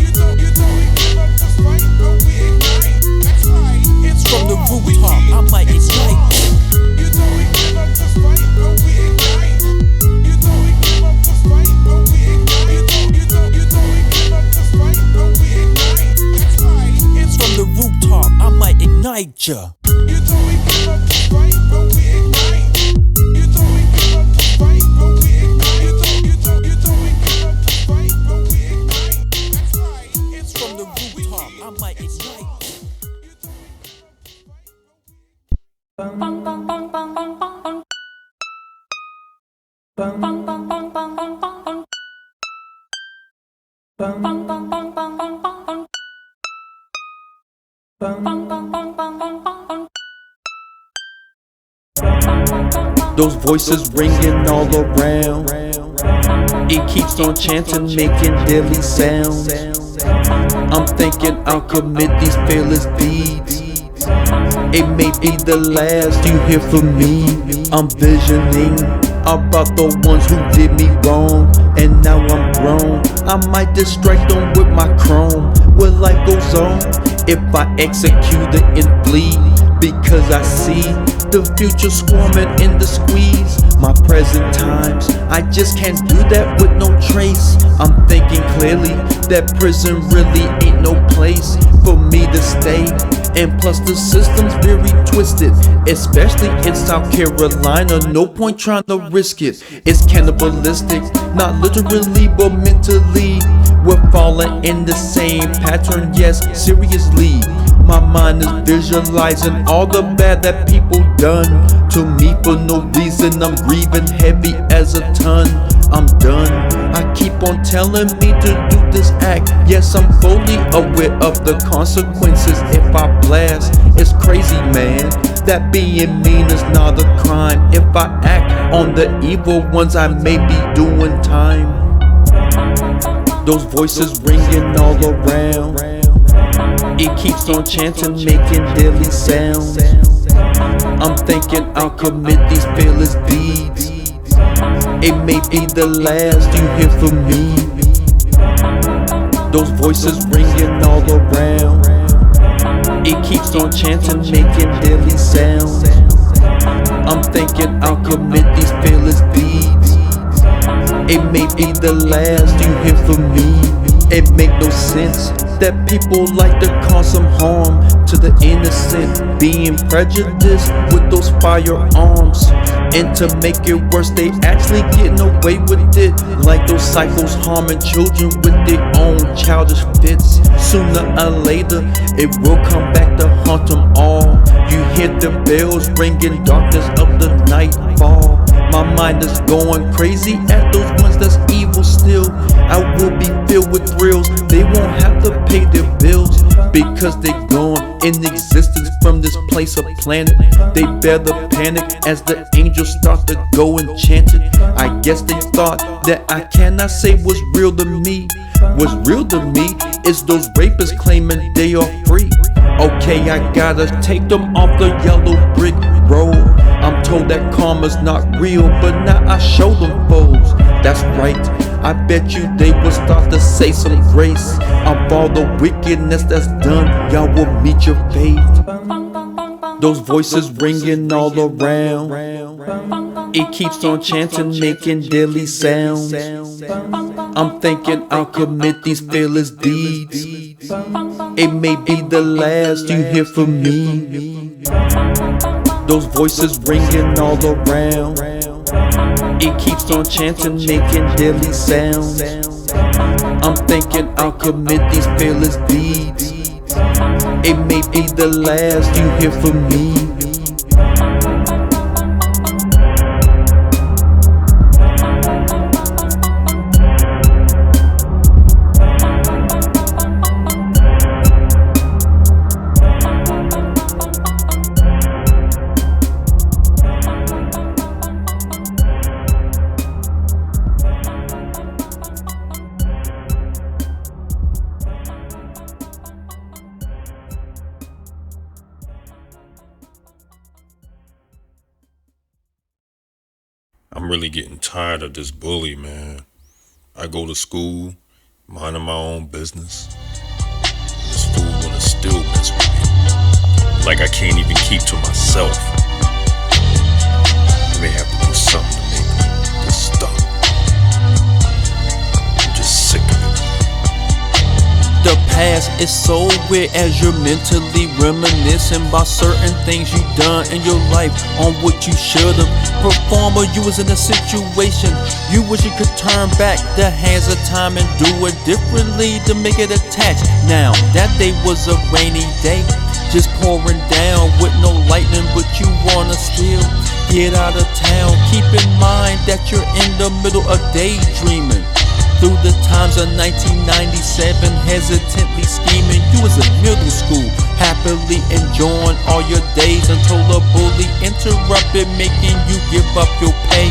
You thought we give up the fight, but we ignite. That's right, it's From the raw, rooftop, I might ignite. You thought we give up the fight, but we ignite. You thought we give up the fight, but we ignite. You thought we give up the fight, but we ignite. That's right, it's From the rooftop, I might ignite ya. You thought we give up the fight, but we ignite. You thought we give up the fight, but we ignite. You thought we give up the fight, but we ignite. That's right, it's From the raw, rooftop, I might ignite. Those voices ringing all around. It keeps on chanting, making deadly sounds. I'm thinking I'll commit these fearless deeds. It may be the last you hear from me. I'm visioning about the ones who did me wrong, and now I'm grown. I might distract them with my chrome. Well, life goes on if I execute it and flee, because I see the future swarming in the squeeze. My present times, I just can't do that with no trace. I'm thinking clearly that prison really ain't no place for me to stay. And plus the system's very twisted, especially in South Carolina. No point trying to risk it. It's cannibalistic, not literally but mentally. We're falling in the same pattern, yes, seriously. My mind is visualizing all the bad that people done to me for no reason. I'm grieving heavy as a ton. I'm done. I keep on telling me to do this act. Yes, I'm fully aware of the consequences if I blast. It's crazy, man, that being mean is not a crime. If I act on the evil ones, I may be doing time. Those voices ringing all around. It keeps on chanting, making deadly sounds. I'm thinking I'll commit these fearless deeds. It may be the last you hear from me. Those voices ringing all around. It keeps on chanting, making deadly sounds. I'm thinking I'll commit these fearless deeds. It may be the last you hear from me. It make no sense that people like to cause some harm to the innocent, being prejudiced with those firearms. And to make it worse, they actually getting away with it, like those psychos harming children with their own childish fits. Sooner or later, it will come back to haunt them all. You hear the bells ringing, darkness of the nightfall. My mind is going crazy at those ones that's evil still. I will be filled with thrills. They won't have to pay their bills because they're gone in existence from this place or planet. They bear the panic as the angels start to go enchanted. I guess they thought that I cannot say what's real to me. What's real to me is those rapists claiming they are free. Okay, I gotta take them off the yellow brick road. I'm told that karma's not real, but now I show them foes. That's right, I bet you they will start to say some grace of all the wickedness that's done. Y'all will meet your fate. Those voices ringing all around, it keeps on chanting, making deadly sounds. I'm thinking I'll commit these fearless deeds. It may be the last you hear from me. Those voices ringing all around, it keeps on chanting, making deadly sounds. I'm thinking I'll commit these fearless deeds. It may be the last you hear from me. I'm really getting tired of this bully, man. I go to school, minding my own business. This fool wanna still mess with me. Like I can't even keep to myself. I may have to do something to make this stop. I'm just sick of it. The past is so weird as you're mentally reminiscing about certain things you done in your life on what you should've performed, or you was in a situation you wish you could turn back the hands of time and do it differently to make it attached. Now that day was a rainy day, just pouring down with no lightning, but you wanna still get out of town. Keep in mind that you're in the middle of daydreaming through the times of 1997, hesitantly scheming. You was in middle school, happily enjoying all your days until a bully interrupted, making you give up your pay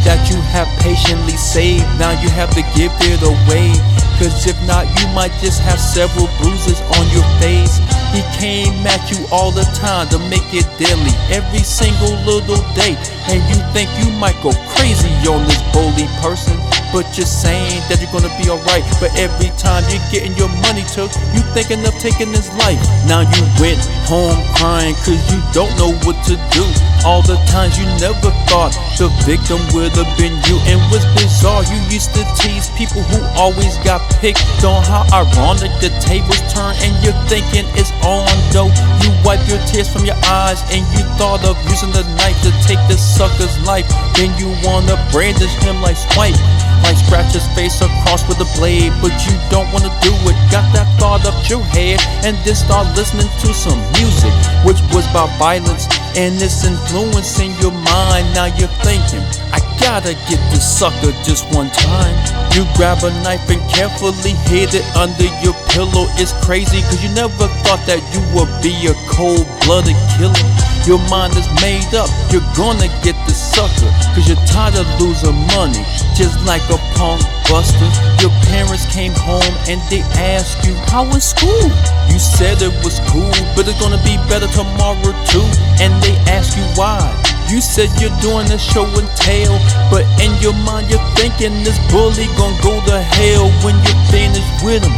that you have patiently saved. Now you have to give it away, cause if not, you might just have several bruises on your face. He came at you all the time to make it deadly, every single little day, and you think you might go crazy on this bully person, but you're saying that you're gonna be alright. But every time you're getting your money took, you thinking of taking his life. Now you went home crying cause you don't know what to do. All the times you never thought the victim would have been you. And what's bizarre, you used to tease people who always got picked on. How ironic the tables turn and you're thinking it's on though. You wipe your tears from your eyes and you thought of using the knife to take this sucker's life. Then you wanna brandish him like swipe, like scratch his face across with a blade, but you don't wanna do it. Got that thought up your head and then start listening to some music which was about violence, and it's influencing your mind. Now you're thinking, I gotta get this sucker just one time. You grab a knife and carefully hid it under your pillow. It's crazy cause you never thought that you would be a cold-blooded killer. Your mind is made up, you're gonna get the sucker, cause you're tired of losing money, just like a punk buster. Your parents came home and they asked you, how was school? You said it was cool, but it's gonna be better tomorrow too. And they ask you why. You said you're doing a show and tell, but in your mind you're thinking this bully gon' go to hell when you're finished with him.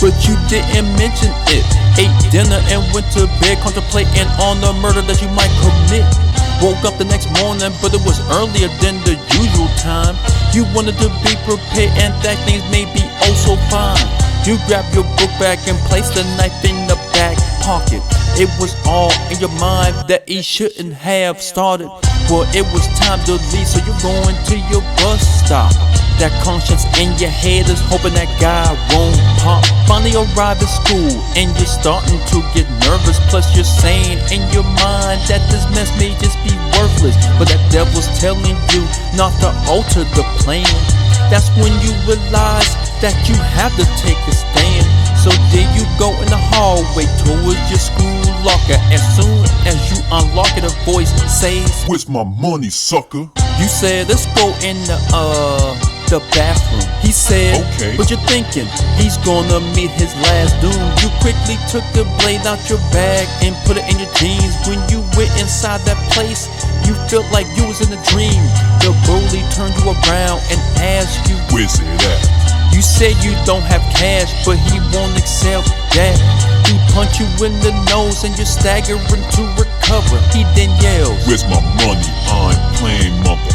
But you didn't mention it. Ate dinner and went to bed contemplating on the murder that you might commit. Woke up the next morning, but it was earlier than the usual time. You wanted to be prepared and that things may be oh so fine. You grab your book bag and place the knife in the back pocket. It was all in your mind that he shouldn't have started. Well, it was time to leave, so you're going to your bus stop. That conscience in your head is hoping that guy won't pop. Finally arrive at school and you're starting to get nervous. Plus you're saying in your mind that this mess may just be worthless, but that devil's telling you not to alter the plan. That's when you realize that you have to take a stand. So there you go in the hallway towards your school locker. As soon as you unlock it, a voice says, "Where's my money, sucker?" You said, "Let's go in the bathroom." He said, "Okay." But you're thinking he's gonna meet his last doom. You quickly took the blade out your bag and put it in your jeans. When you went inside that place, you felt like you was in a dream. The bully turned you around and asked you, "Where's it at?" You said you don't have cash, but he won't accept that. He punched you in the nose and you're staggering to recover. He then yells, "Where's my money? I'm playing mother."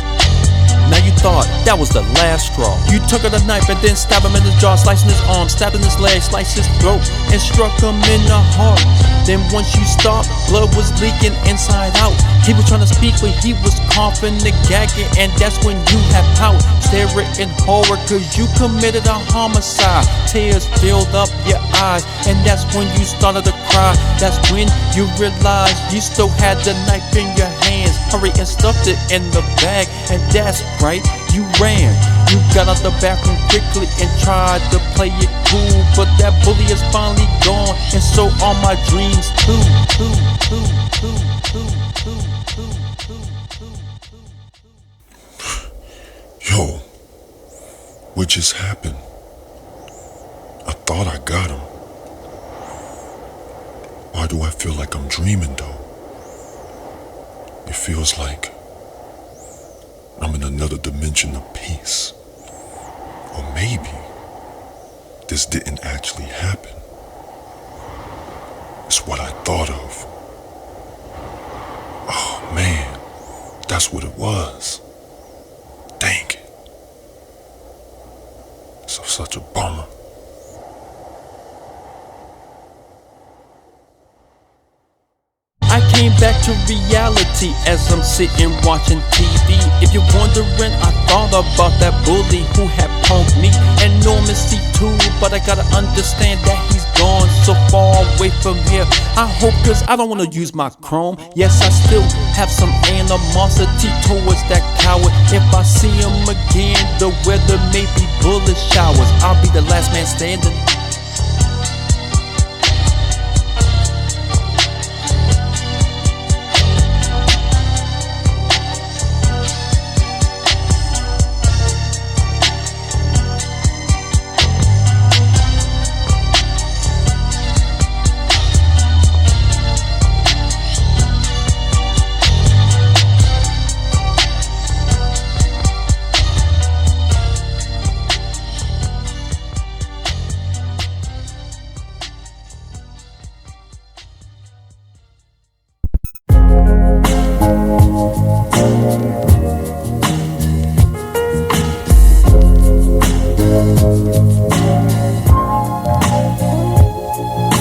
Now you thought that was the last straw. You took out a knife and then stabbed him in his jaw, slicing his arm, stabbing his leg, sliced his throat, and struck him in the heart. Then once you stopped, blood was leaking inside out. He was trying to speak, but he was coughing and gagging, and that's when you had pout, staring in horror, cause you committed a homicide. Tears filled up your eyes, and that's when you started to cry. That's when you realized you still had the knife in your hands. Hurry and stuffed it in the bag, and that's right, you ran. You got out the bathroom quickly and tried to play it cool, but that bully is finally gone, and so are my dreams too. Yo, what just happened? I thought I got him. Why do I feel like I'm dreaming though? It feels like I'm in another dimension of peace. Or maybe this didn't actually happen. It's what I thought of. Oh man, that's what it was. Dang it. So such a bummer. I came back to reality as I'm sitting watching TV. If you're wondering, I thought about that bully who had punked me. Enormously too, but I gotta understand that he's gone so far away from here. I hope, cause I don't wanna use my chrome. Yes, I still have some animosity towards that coward. If I see him again, the weather may be bullet showers. I'll be the last man standing.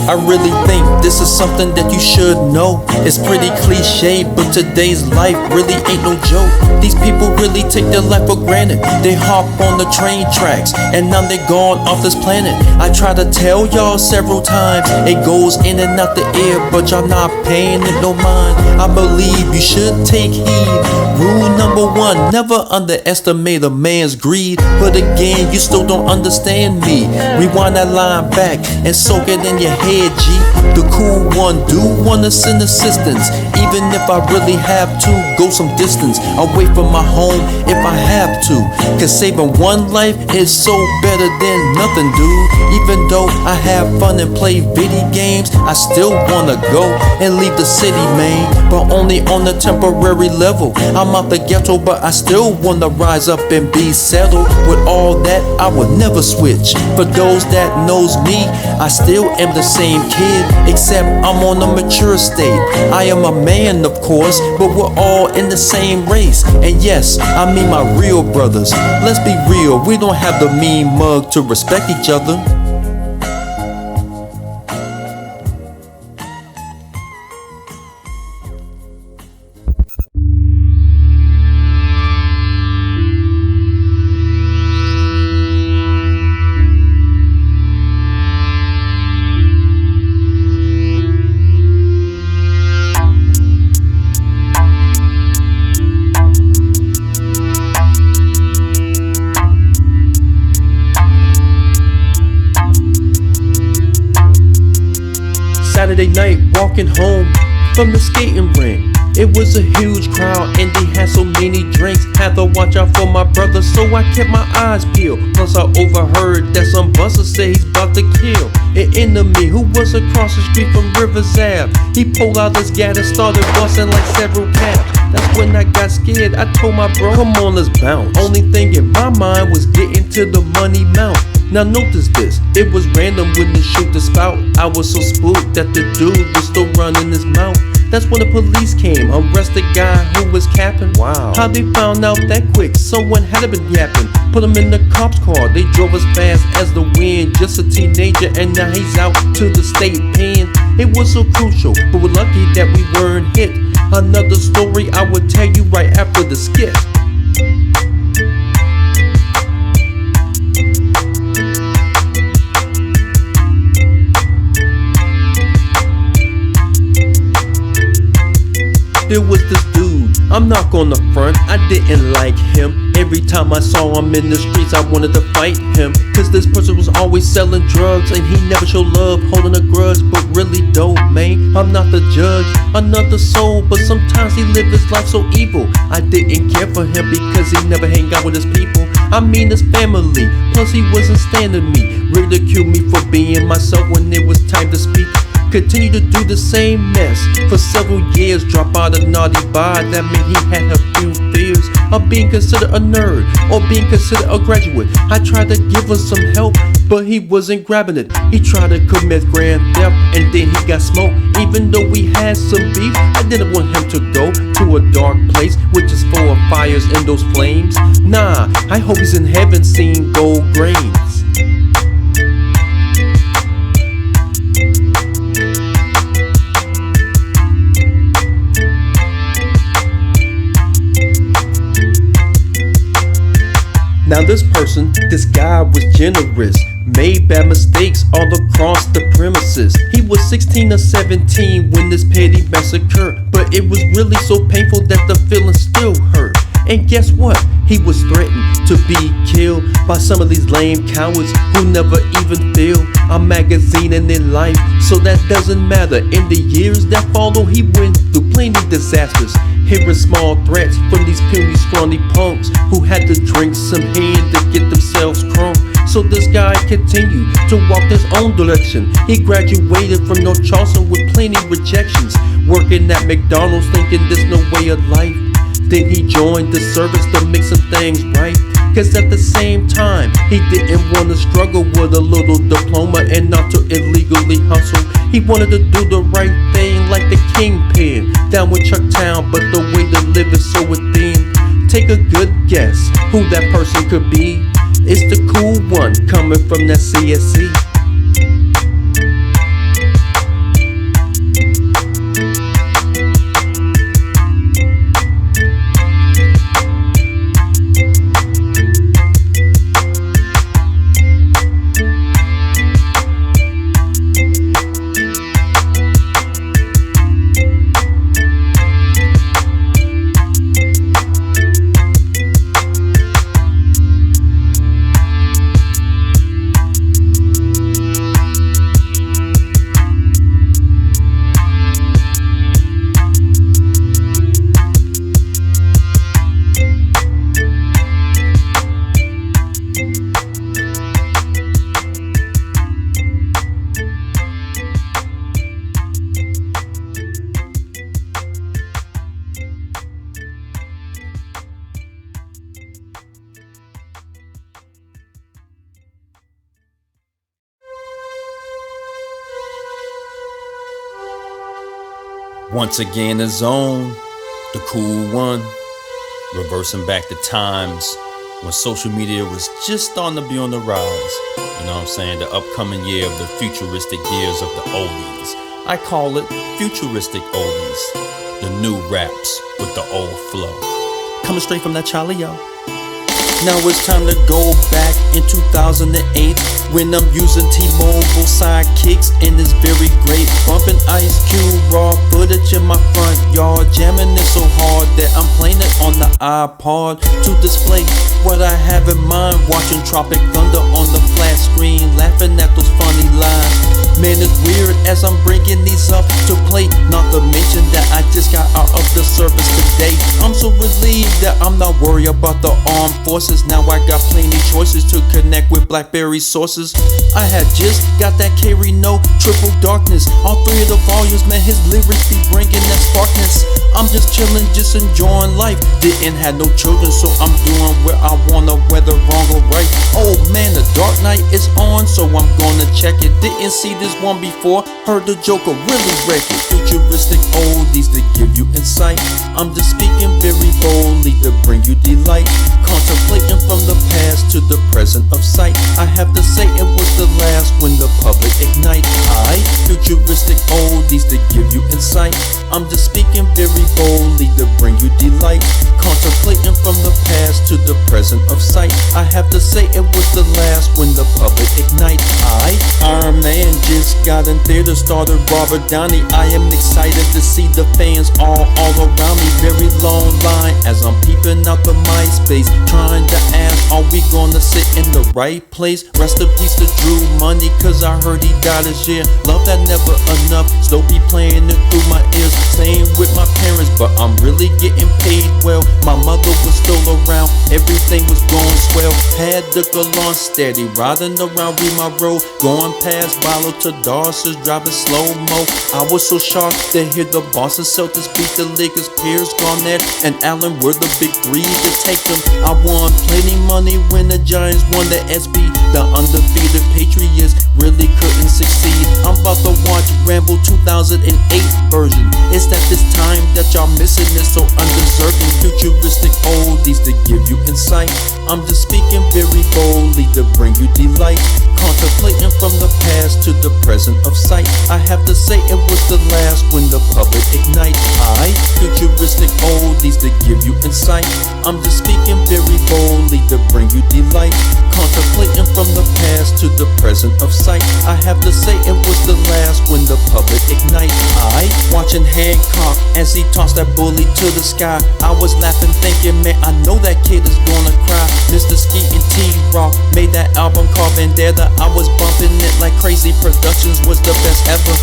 I really think this is something that you should know. It's pretty cliche, but today's life really ain't no joke. These people really take their life for granted. They hop on the train tracks and now they're gone off this planet. I try to tell y'all several times, it goes in and out the air, but y'all not paying it no mind. I believe you should take heed. Rule number 1, never underestimate a man's greed. But again, you still don't understand me. Rewind that line back and soak it in your head, G. DaCoolOne do wanna send assistance, even if I really have to go some distance away from my home if I have to. Cause saving one life is so better than nothing, dude. Even though I have fun and play video games, I still wanna go and leave the city, man, but only on a temporary level. I'm out the ghetto, but I still wanna rise up and be settled. With all that, I would never switch. For those that knows me, I still am the same kid, except I'm on a mature state. I am a man, of course, but we're all in the same race. And yes, I mean my real brothers. Let's be real, we don't have the mean mug to respect each other. Friday night, walking home from the skating rink. It was a huge crowd and they had so many drinks. Had to watch out for my brother, so I kept my eyes peeled. Plus I overheard that some buster say he's about to kill an enemy who was across the street from Rivers Ave. He pulled out his gat and started busting like several cabs. That's when I got scared. I told my bro, come on, let's bounce. Only thing in my mind was getting to the money mount. Now notice this, it was random when the shooter spout. I was so spooked that the dude was still running his mouth. That's when the police came, arrested guy who was capping. Wow. How they found out that quick? Someone had been yapping. Put him in the cop's car, they drove as fast as the wind. Just a teenager and now he's out to the state pen. It was so crucial, but we're lucky that we weren't hit. Another story I will tell you right after the skit. There was this dude, I'm not gonna front, I didn't like him. Every time I saw him in the streets, I wanted to fight him. Cause this person was always selling drugs and he never showed love, holding a grudge. But really though, man, I'm not the judge, another soul. But sometimes he lived his life so evil. I didn't care for him because he never hang out with his people. I mean his family, plus he wasn't standing me. Ridiculed me for being myself when it was time to speak. Continue to do the same mess for several years. Drop out a naughty bar, that meant he had a few fears of being considered a nerd or being considered a graduate. I tried to give him some help, but he wasn't grabbing it. He tried to commit grand theft and then he got smoked. Even though we had some beef, I didn't want him to go to a dark place which is full of fires and those flames. Nah, I hope he's in heaven seeing gold grains. Now this person, this guy was generous, made bad mistakes all across the premises. He was 16 or 17 when this petty mess occurred, but it was really so painful that the feeling still hurt. And guess what? He was threatened to be killed by some of these lame cowards who never even feel a magazine in their life. So that doesn't matter. In the years that follow, he went through plenty disasters, hearing small threats from these puny, scrawny punks who had to drink some hand to get themselves crunk. So this guy continued to walk his own direction. He graduated from North Charleston with plenty rejections, working at McDonald's thinking there's no way of life. Then he joined the service to make some things right. Cause at the same time, he didn't want to struggle with a little diploma and not to illegally hustle. He wanted to do the right thing like the kingpin down with Chucktown, but the way to live is so within. Take a good guess who that person could be. It's the cool one coming from that CSC. Once again, the zone, DaCoolOne, reversing back the times when social media was just starting to be on the rise. You know what I'm saying? The upcoming year of the futuristic years of the oldies. I call it Futuristic Oldies. The new raps with the old flow. Coming straight from that Charlie, yo. Now it's time to go back in 2008. when I'm using T-Mobile sidekicks in this very great bumping Ice Cube raw footage in my front yard, jamming it so hard that I'm playing it on the iPod to display what I have in mind. Watching Tropic Thunder on the flat screen, laughing at those funny lines. Man, it's weird as I'm bringing these up to play, not to mention that I just got out of the service today. I'm so relieved that I'm not worried about the armed forces. Now I got plenty choices to connect with BlackBerry sources. I had just got that Carry No Triple Darkness. All three of the volumes, man, his lyrics be bringing that sparkness. I'm just chilling, just enjoying life. Didn't have no children, so I'm doing where I wanna, whether wrong or right. Oh man, the Dark Knight is on, so I'm gonna check it. Didn't see this one before, heard the Joker really wreck it. Futuristic oldies to give you insight. I'm just speaking very boldly to bring you delight. Contemplating from the past to the present of sight. I have to say it was the last when the public ignite. Futuristic oldies to give you insight. I'm just speaking very boldly to bring you delight. Contemplating from the past to the present of sight. I have to say it was the last when the public ignite. Iron Man just got in theater, started Robert Downey. I am excited to see the fans all around me. Very long line as I'm peeping out the MySpace, trying to ask, are we gonna sit in the right place? Rest in peace to Drew Money, cause I heard he died this year. Love that never enough, still be playing it through my ears. Staying with my parents, but I'm really getting paid well. My mother was still around, everything was going swell. Had DaCoolOne steady, riding around Remake Road, going past Valo to Darcy's, driving slow-mo. I was so shocked to hear the Boston Celtics beat the Lakers. Pierce, Garnett, and Allen were the big three to take them. I won plenty money when the Giants won the SB. The undefeated Patriots really couldn't succeed. I'm about to watch Rambo 2008 version. It's at this time that y'all missing it, so undeserving. Futuristic oldies to give you insight. I'm just speaking very boldly to bring you delight. Contemplating from the past to the present of sight. I have to say it was the last when the public ignite. Futuristic oldies to give you insight. I'm just speaking very boldly to bring you delight. Contemplating from the past to the present of sight. I have to say it was the last when the public ignite. Watching Hancock as he tossed that bully to the sky. I was laughing thinking, man, I know that kid is gonna cry. Mr. Ski and T-Rock made that album called Vendetta. I was bumping it like crazy. Productions was the best ever.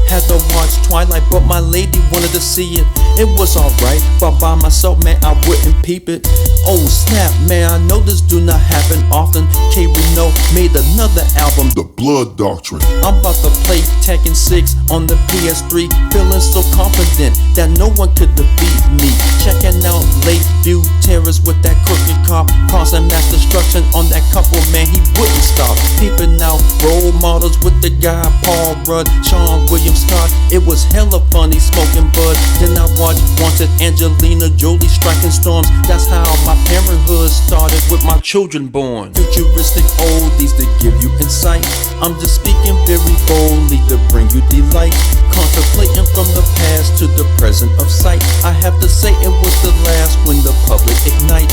Had to watch Twilight, but my lady wanted to see it. It was alright, but by myself, man, I wouldn't peep it. Oh snap, man, I know this do not happen often. K-Reno made another album, The Blood Doctrine. I'm about to play Tekken 6 on the PS3, feeling so confident that no one could defeat me. Checking out Lakeview Terrace with that crooked cop, causing mass destruction on that couple, man, he wouldn't stop. Peeping out role models with the guy Paul Rudd, Sean William Scott. It was hella funny smoking bud. Then I watched Wanted, Angelina Jolie striking storms. That's how my parenthood started with my children born. Futuristic oldies to give you insight. I'm just speaking very boldly to bring you delight. Contemplating from the past to the present of sight. I have to say it was the last when the public ignite.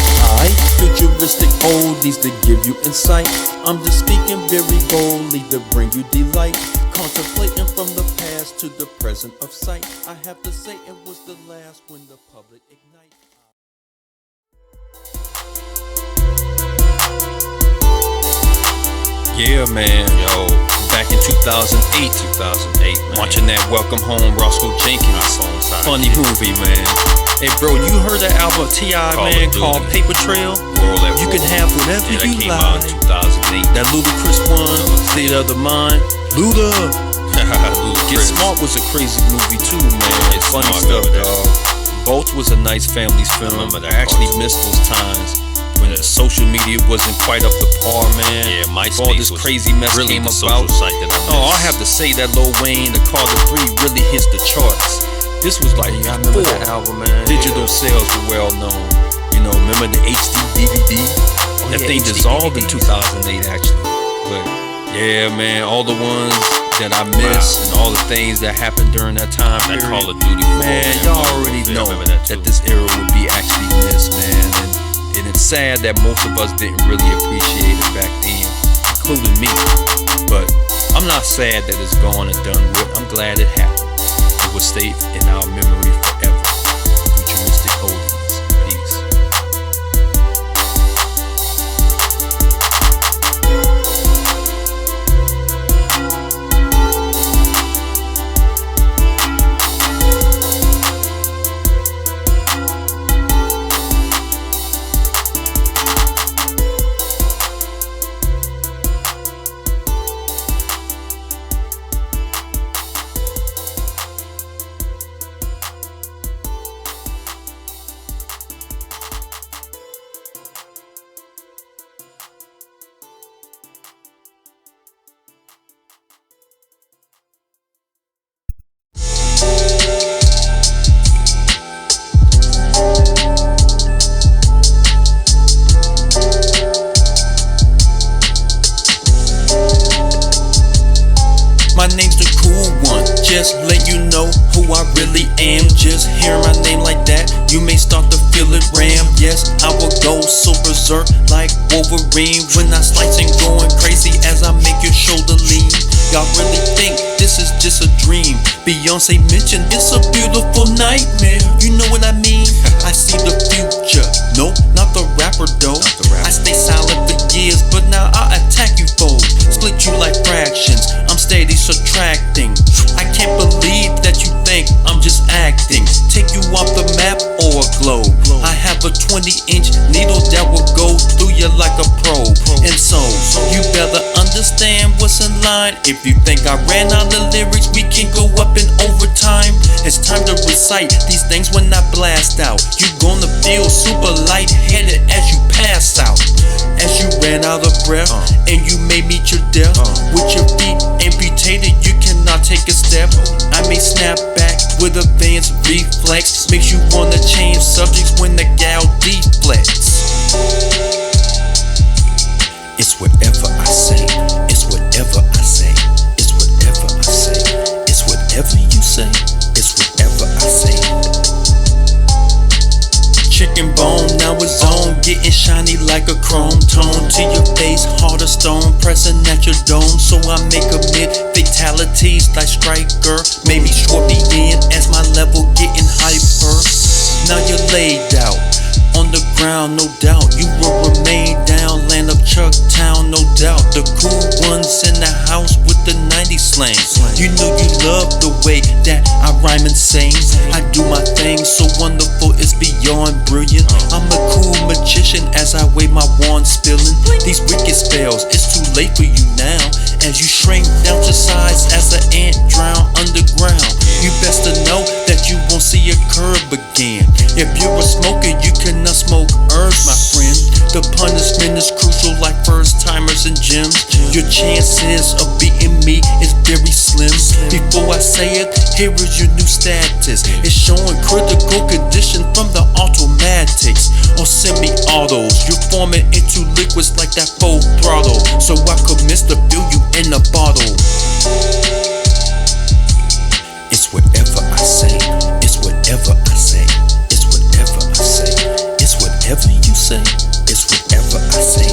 Futuristic oldies to give you insight. I'm just speaking very boldly to bring you delight. Contemplating from the past to the present of sight. I have to say it was the last when the public ignite. Yeah, man. Yo, back in 2008, man. Watching that Welcome Home, Roscoe Jenkins. Funny movie, man. Hey, bro, you heard that album T.I., man, called Paper Trail? You can have whatever you like. Came out in 2008. That Ludacris one, State of the Mind. Luda. Get Smart was a crazy movie too, man. It's funny stuff, dog. Bolt was a nice family's film. I actually missed those times when the social media wasn't quite up to par, man. Yeah, MySpace. All this crazy mess really came about. I have to say that Lil Wayne, the Carter 3 really hits the charts. This was like, I remember that album, man. Digital sales were well known. You know, remember the HD DVD? That thing dissolved in 2008, actually. But yeah, man, all the ones that I miss and all the things that happened during that time period. That Call of Duty, man, y'all already know that this era would be actually missed, man. And it's sad that most of us didn't really appreciate it back then. including me. But I'm not sad that it's gone and done with. I'm glad it happened. It will stay in our memory forever. Futuristic Oldies. Peace. My name's DaCoolOne, just let you know who I really am. Just hearing my name like that, you may start to feel it ram. Yes, I will go so berserk like Wolverine when I slice and going crazy as I make your shoulder lean. Y'all really think this is just a dream? Beyonce mentioned it's a beautiful nightmare. You know what I mean? I see the future. No, not the rapper though. I stay silent for years, but now I attack you folks. Split you like fractions. I'm steady subtracting. I can't believe that you think I'm just acting. Take you off the map or a globe. I have a 20-inch needle that will go through you like a probe. And so, you better understand what's in line. If you think I ran out of lyrics, we can go up in overtime. It's time to recite these things when I blast out. You gonna feel super lightheaded as you pass out. As you ran out of breath and you may meet your death. With your feet amputated, you cannot take a step. I may snap back with advanced reflex. Makes you wanna change subjects when the gal deflects. It's whatever I say. It's whatever I say. It's whatever I say. It's whatever you say. It's whatever I say. Chicken bone, now it's on, getting shiny like a chrome tone. To your face, hard as stone, pressing at your dome. So I make a mid fatalities like striker. Maybe short the end as my level getting hyper. Now you're laid out on the ground, no doubt. You will remain down, land of Chucktown, no doubt. The cool ones in the house with the 90s slang. You know you love the way that I rhyme and sing. I do my thing so wonderful, it's beyond brilliant. I'm a cool magician as I wave my wand spilling these wicked spells. It's too late for you now as you shrink down to size as an ant drown underground. You best to know that you won't see a curb again. If you're a smoker, you cannot smoke herbs, my friend. The punishment is crucial like first timers and gyms. Your chances of beating me is very slim. Before I say it, here is your new status. It's showing critical condition from the automatics or semi-autos. You're forming into liquids like that full throttle. So I commence to fill you in a bottle. It's whatever I say. It's whatever I say. It's whatever I say. It's whatever you say. It's whatever I say.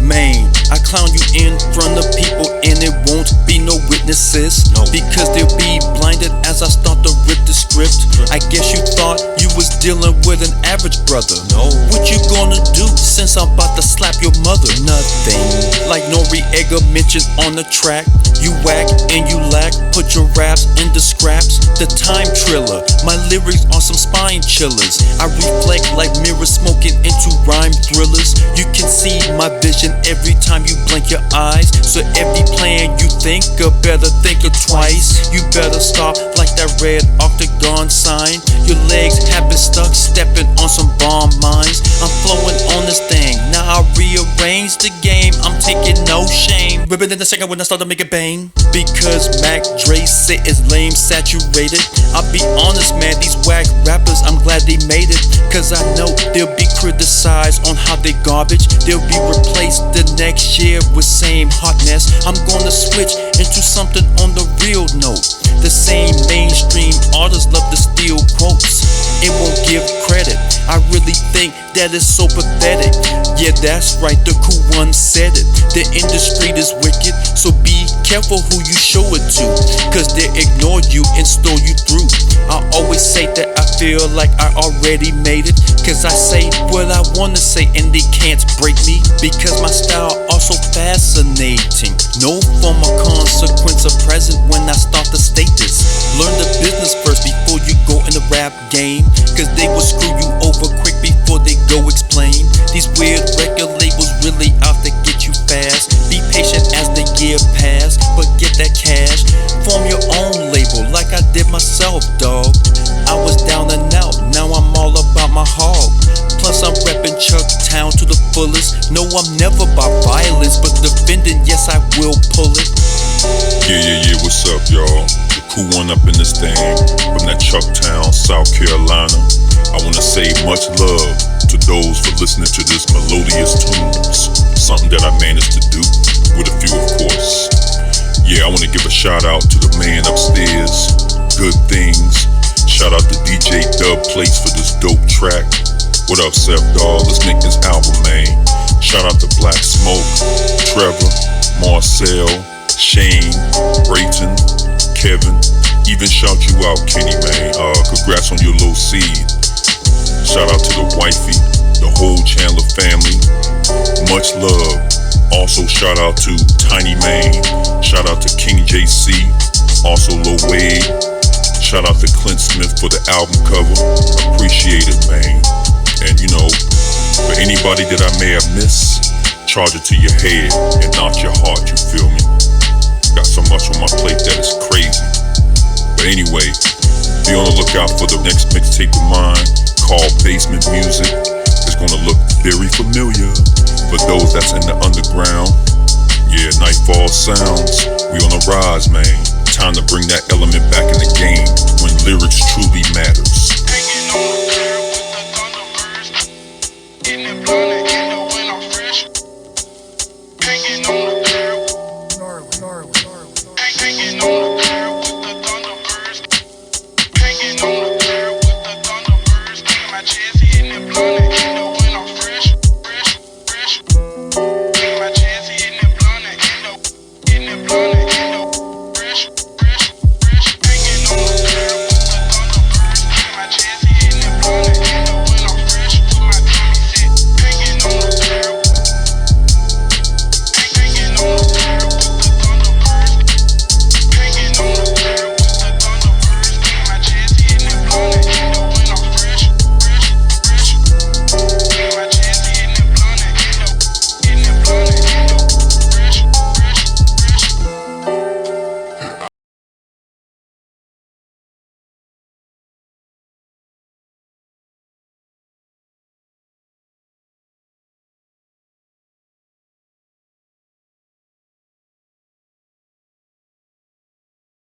Man, I clown you in front of people and it won't be no witnesses. No. Because they'll be blinded as I start to rip the script. I guess you thought you was dealing with an average brother. No. What you gonna do since I'm about to slap your mother? Nothing. Like Noriega mentioned on the track. You whack and you lack. Put your raps into scraps. The time triller. My lyrics are some spine chillers. I reflect like mirrors smoking into rhyme thrillers. You can see my vision every time you blink your eyes. So every plan you think of, better think of twice. You better stop like that red octagon sign. Your legs have been stuck stepping on some bomb mines. I'm flowing on this thing. Now I rearrange the game. I'm taking no shame. Ripping in the second when I start to make it bang. Because Mac Dre said it's lame, saturated. I'll be honest, man, these whack rappers, I'm glad they made it. Cause I know they'll be criticized on how they garbage. They'll be replaced the next year with same hotness. I'm gonna switch into something on the real note. The same mainstream artists love to steal quotes. It won't give credit. I really think that is so pathetic. Yeah, that's right, DaCoolOne said it. The industry is wicked, so be careful who you show it to, cause they ignore you and stole you through. I always say that I feel like I already made it, cause I say what I wanna say and they can't break me, because my style also fascinating. No form of consequence or present when I start to state this. Learn the business first before you go in the rap game, cause they will screw you over quick before they go explain. These weird record labels really out to get you fast. Be patient as the year pass, but get that cash. Form your own label like I did myself, dog. I was down and out, now I'm all about my hog. Plus I'm reppin' Chucktown to the fullest. No, I'm never about violence, but defending, yes I will pull it. Yeah, what's up, y'all? DaCoolOne up in this thing from that Chucktown, South Carolina. I wanna say much love to those for listening to this Melodious Tunez, something that I managed to do with a few, of course. Yeah, I wanna give a shout out to the man upstairs, Good Things. Shout out to DJ Dub Plates for this dope track. What up, Seth Dawg? Let's make this album, man. Shout out to Black Smoke, Trevor, Marcel, Shane, Brayton, Kevin. Even shout you out, Kenny, man. Congrats on your little seed. Shout out to the wifey, the whole Chandler family. Much love. Also shout out to Tiny Man. Shout out to King JC. Also Lil Wade. Shout out to Clint Smith for the album cover. Appreciate it, man. And you know, for anybody that I may have missed, charge it to your head and not your heart, you feel me? Got so much on my plate that is crazy. But anyway, be on the lookout for the next mixtape of mine called Basement Music. It's gonna look very familiar for those that's in the underground. Yeah, Nightfall Soundz, we on the rise, man. Time to bring that element back in the game when lyrics truly matters.